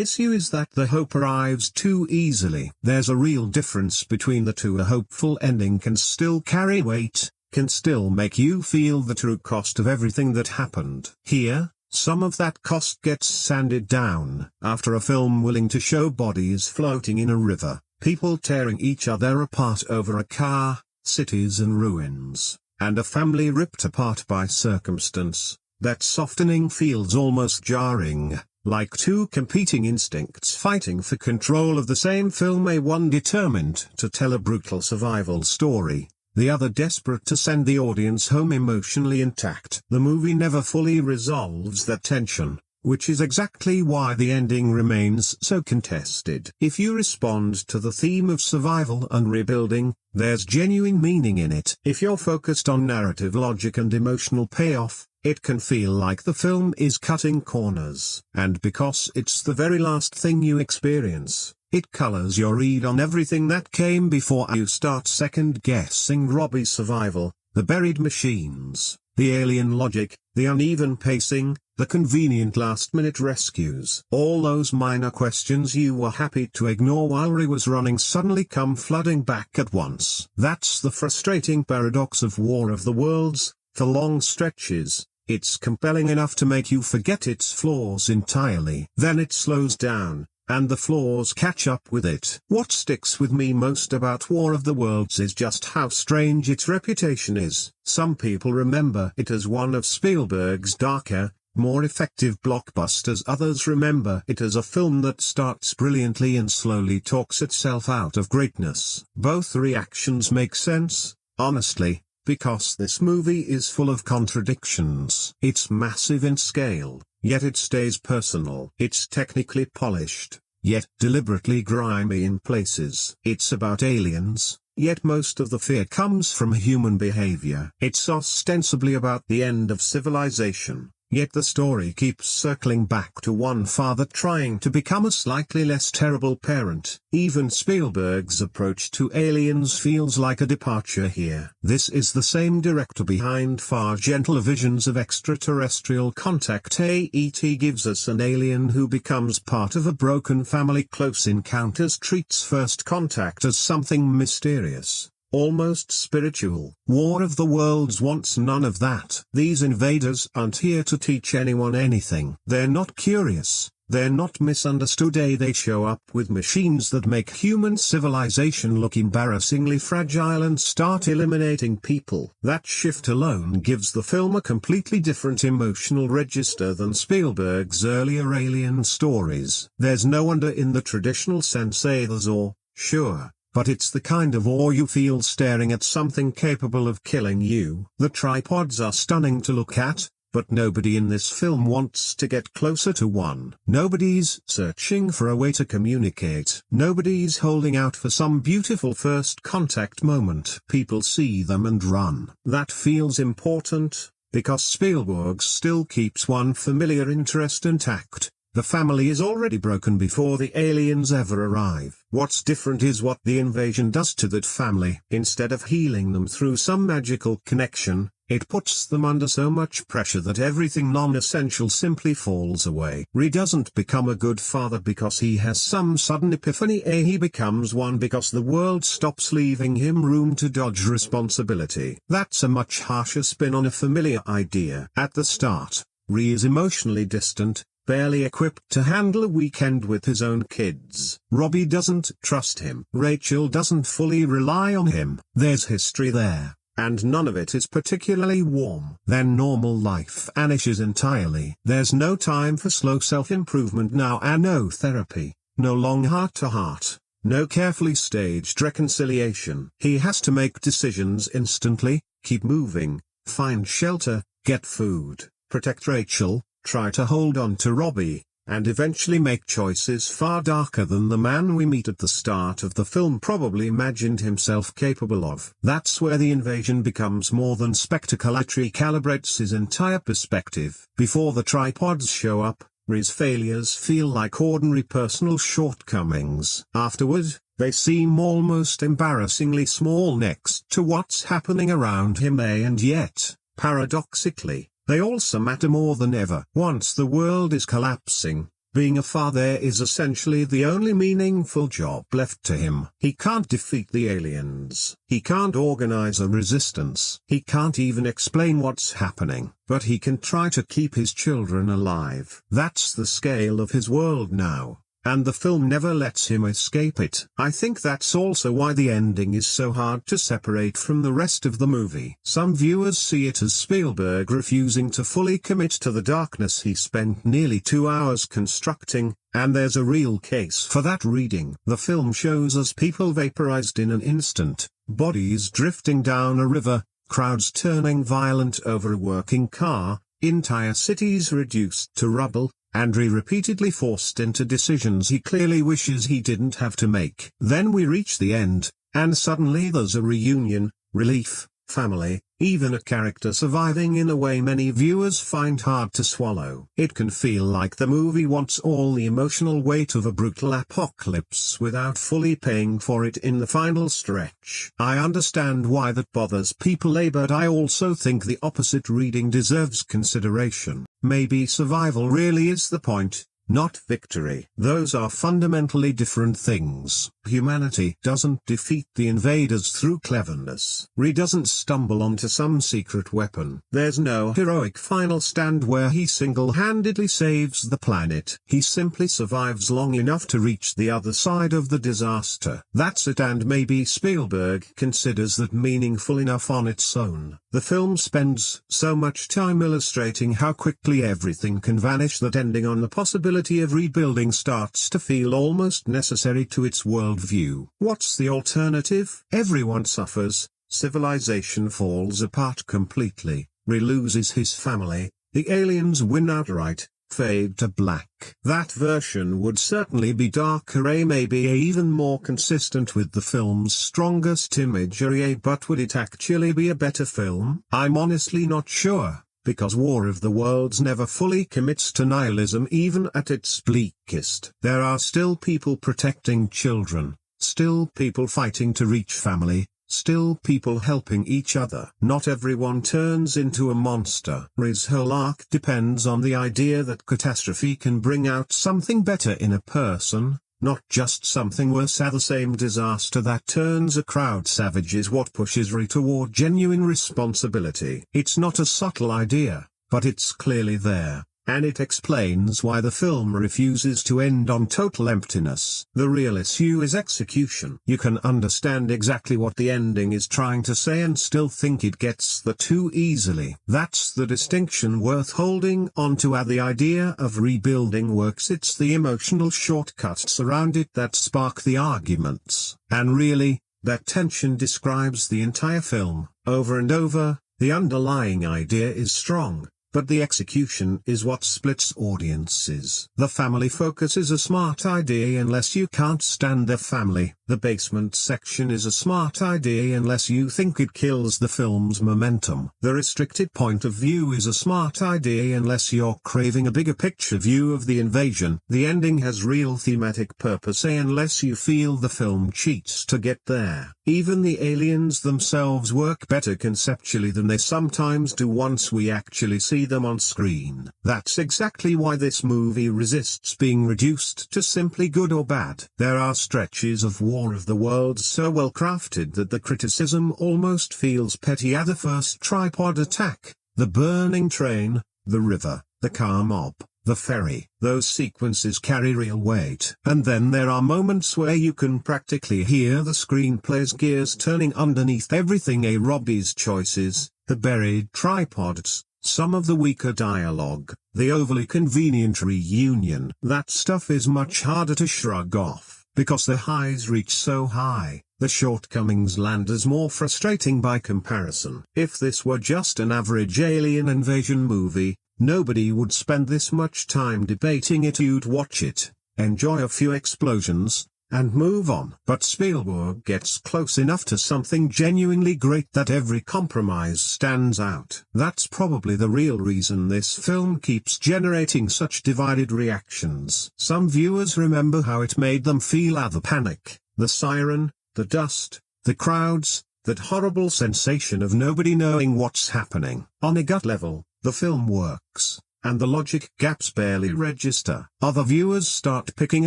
issue is that the hope arrives too easily. There's a real difference between the two. A hopeful ending can still carry weight, can still make you feel the true cost of everything that happened. Here, some of that cost gets sanded down. After a film willing to show bodies floating in a river, people tearing each other apart over a car, cities and ruins, and a family ripped apart by circumstance, that softening feels almost jarring, like two competing instincts fighting for control of the same film, one determined to tell a brutal survival story, the other desperate to send the audience home emotionally intact. The movie never fully resolves that tension, which is exactly why the ending remains so contested. If you respond to the theme of survival and rebuilding, there's genuine meaning in it. If you're focused on narrative logic and emotional payoff, it can feel like the film is cutting corners. And because it's the very last thing you experience, it colors your read on everything that came before. You start second-guessing Robbie's survival, the buried machines, the alien logic, the uneven pacing, the convenient last-minute rescues. All those minor questions you were happy to ignore while Ree was running suddenly come flooding back at once. That's the frustrating paradox of War of the Worlds. For long stretches, it's compelling enough to make you forget its flaws entirely. Then it slows down, and the flaws catch up with it. What sticks with me most about War of the Worlds is just how strange its reputation is. Some people remember it as one of Spielberg's darker, more effective blockbusters. Others remember it as a film that starts brilliantly and slowly talks itself out of greatness. Both reactions make sense, honestly, because this movie is full of contradictions. It's massive in scale, yet it stays personal. It's technically polished, yet deliberately grimy in places. It's about aliens, yet most of the fear comes from human behavior. It's ostensibly about the end of civilization, yet the story keeps circling back to one father trying to become a slightly less terrible parent. Even Spielberg's approach to aliens feels like a departure here. This is the same director behind far gentler visions of extraterrestrial contact. E.T. gives us an alien who becomes part of a broken family. Close Encounters treats First Contact as something mysterious, almost spiritual. War of the Worlds wants none of that. These invaders aren't here to teach anyone anything. They're not curious, they're not misunderstood. They show up with machines that make human civilization look embarrassingly fragile and start eliminating people. That shift alone gives the film a completely different emotional register than Spielberg's earlier alien stories. There's no wonder in the traditional sense. There's awe, sure, but it's the kind of awe you feel staring at something capable of killing you. The tripods are stunning to look at, but nobody in this film wants to get closer to one. Nobody's searching for a way to communicate. Nobody's holding out for some beautiful first contact moment. People see them and run. That feels important, because Spielberg still keeps one familiar interest intact. The family is already broken before the aliens ever arrive. What's different is what the invasion does to that family. Instead of healing them through some magical connection, it puts them under so much pressure that everything non-essential simply falls away. He doesn't become a good father because he has some sudden epiphany. He becomes one because the world stops leaving him room to dodge responsibility. That's a much harsher spin on a familiar idea. At the start, Ree is emotionally distant, barely equipped to handle a weekend with his own kids. Robbie doesn't trust him. Rachel doesn't fully rely on him. There's history there, and none of it is particularly warm. Then normal life vanishes entirely. There's no time for slow self-improvement now, and no therapy, no long heart-to-heart, no carefully staged reconciliation. He has to make decisions instantly, keep moving, find shelter, get food, protect Rachel, try to hold on to Robbie, and eventually make choices far darker than the man we meet at the start of the film probably imagined himself capable of. That's where the invasion becomes more than spectacle. It recalibrates his entire perspective. Before the tripods show up, Ree's failures feel like ordinary personal shortcomings. Afterward, they seem almost embarrassingly small next to what's happening around him. And yet, paradoxically, they also matter more than ever. Once the world is collapsing, being a father is essentially the only meaningful job left to him. He can't defeat the aliens. He can't organize a resistance. He can't even explain what's happening. But he can try to keep his children alive. That's the scale of his world now, and the film never lets him escape it. I think that's also why the ending is so hard to separate from the rest of the movie. Some viewers see it as Spielberg refusing to fully commit to the darkness he spent nearly 2 hours constructing, and there's a real case for that reading. The film shows us people vaporized in an instant, bodies drifting down a river, crowds turning violent over a working car, entire cities reduced to rubble, and repeatedly forced into decisions he clearly wishes he didn't have to make. Then we reach the end, and suddenly there's a reunion, relief, family, even a character surviving in a way many viewers find hard to swallow. It can feel like the movie wants all the emotional weight of a brutal apocalypse without fully paying for it in the final stretch. I understand why that bothers people, but I also think the opposite reading deserves consideration. Maybe survival really is the point, not victory. Those are fundamentally different things. Humanity doesn't defeat the invaders through cleverness. Ree doesn't stumble onto some secret weapon. There's no heroic final stand where he single-handedly saves the planet. He simply survives long enough to reach the other side of the disaster. That's it, and maybe Spielberg considers that meaningful enough on its own. The film spends so much time illustrating how quickly everything can vanish that ending on the possibility of rebuilding starts to feel almost necessary to its worldview. What's the alternative? Everyone suffers, civilization falls apart completely, Ree loses his family, the aliens win outright, fade to black. That version would certainly be darker, maybe even more consistent with the film's strongest imagery, but would it actually be a better film? I'm honestly not sure, because War of the Worlds never fully commits to nihilism even at its bleakest. There are still people protecting children, still people fighting to reach family, still people helping each other. Not everyone turns into a monster. Ree's whole arc depends on the idea that catastrophe can bring out something better in a person, not just something worse. The same disaster that turns a crowd savage is what pushes Ree toward genuine responsibility. It's not a subtle idea, but it's clearly there, and it explains why the film refuses to end on total emptiness. The real issue is execution. You can understand exactly what the ending is trying to say and still think it gets there too easily. That's the distinction worth holding onto. The idea of rebuilding works. It's the emotional shortcuts around it that spark the arguments. And really, that tension describes the entire film. Over and over, the underlying idea is strong. but the execution is what splits audiences. The family focus is a smart idea unless you can't stand their family. The basement section is a smart idea unless you think it kills the film's momentum. The restricted point of view is a smart idea unless you're craving a bigger picture view of the invasion. The ending has real thematic purpose unless you feel the film cheats to get there. Even the aliens themselves work better conceptually than they sometimes do once we actually see them on screen. That's exactly why this movie resists being reduced to simply good or bad. There are stretches of War of the Worlds so well crafted that the criticism almost feels petty. The first tripod attack, the burning train, the river, the car mob, the ferry. Those sequences carry real weight. And then there are moments where you can practically hear the screenplay's gears turning underneath everything. Robbie's choices, the buried tripods, some of the weaker dialogue, the overly convenient reunion. That stuff is much harder to shrug off, because the highs reach so high. The shortcomings land as more frustrating by comparison. If this were just an average alien invasion movie, nobody would spend this much time debating it. You'd watch it, enjoy a few explosions, and move on. But Spielberg gets close enough to something genuinely great that every compromise stands out. That's probably the real reason this film keeps generating such divided reactions. Some viewers remember how it made them feel. The panic, the siren, the dust, the crowds, that horrible sensation of nobody knowing what's happening. On a gut level, the film works, and the logic gaps barely register. Other viewers start picking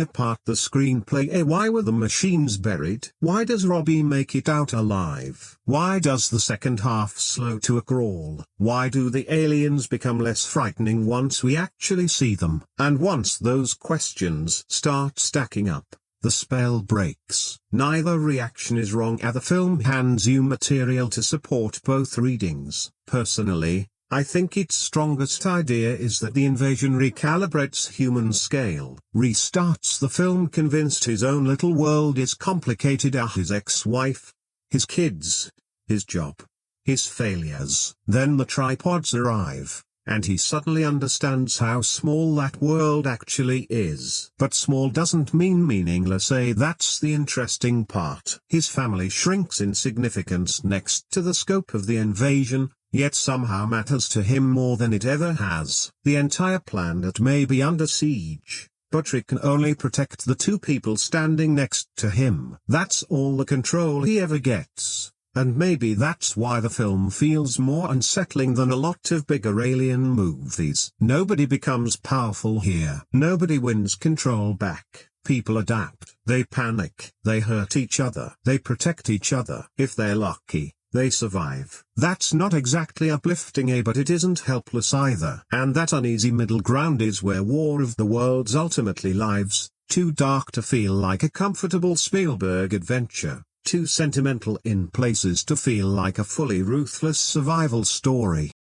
apart the screenplay. Why were the machines buried? Why does Robbie make it out alive? Why does the second half slow to a crawl? Why do the aliens become less frightening once we actually see them? And once those questions start stacking up, the spell breaks. Neither reaction is wrong. The film hands you material to support both readings. Personally, I think its strongest idea is that the invasion recalibrates human scale, restarts the film convinced his own little world is complicated. His ex-wife, his kids, his job, his failures. Then the tripods arrive, and he suddenly understands how small that world actually is. But small doesn't mean meaningless. That's the interesting part. His family shrinks in significance next to the scope of the invasion, yet somehow matters to him more than it ever has. The entire planet may be under siege, but Rick can only protect the two people standing next to him. That's all the control he ever gets. And maybe that's why the film feels more unsettling than a lot of bigger alien movies. Nobody becomes powerful here. Nobody wins control back. People adapt. They panic. They hurt each other. They protect each other. If they're lucky, they survive. That's not exactly uplifting, but it isn't helpless either. And that uneasy middle ground is where War of the Worlds ultimately lives. Too dark to feel like a comfortable Spielberg adventure. Too sentimental in places to feel like a fully ruthless survival story.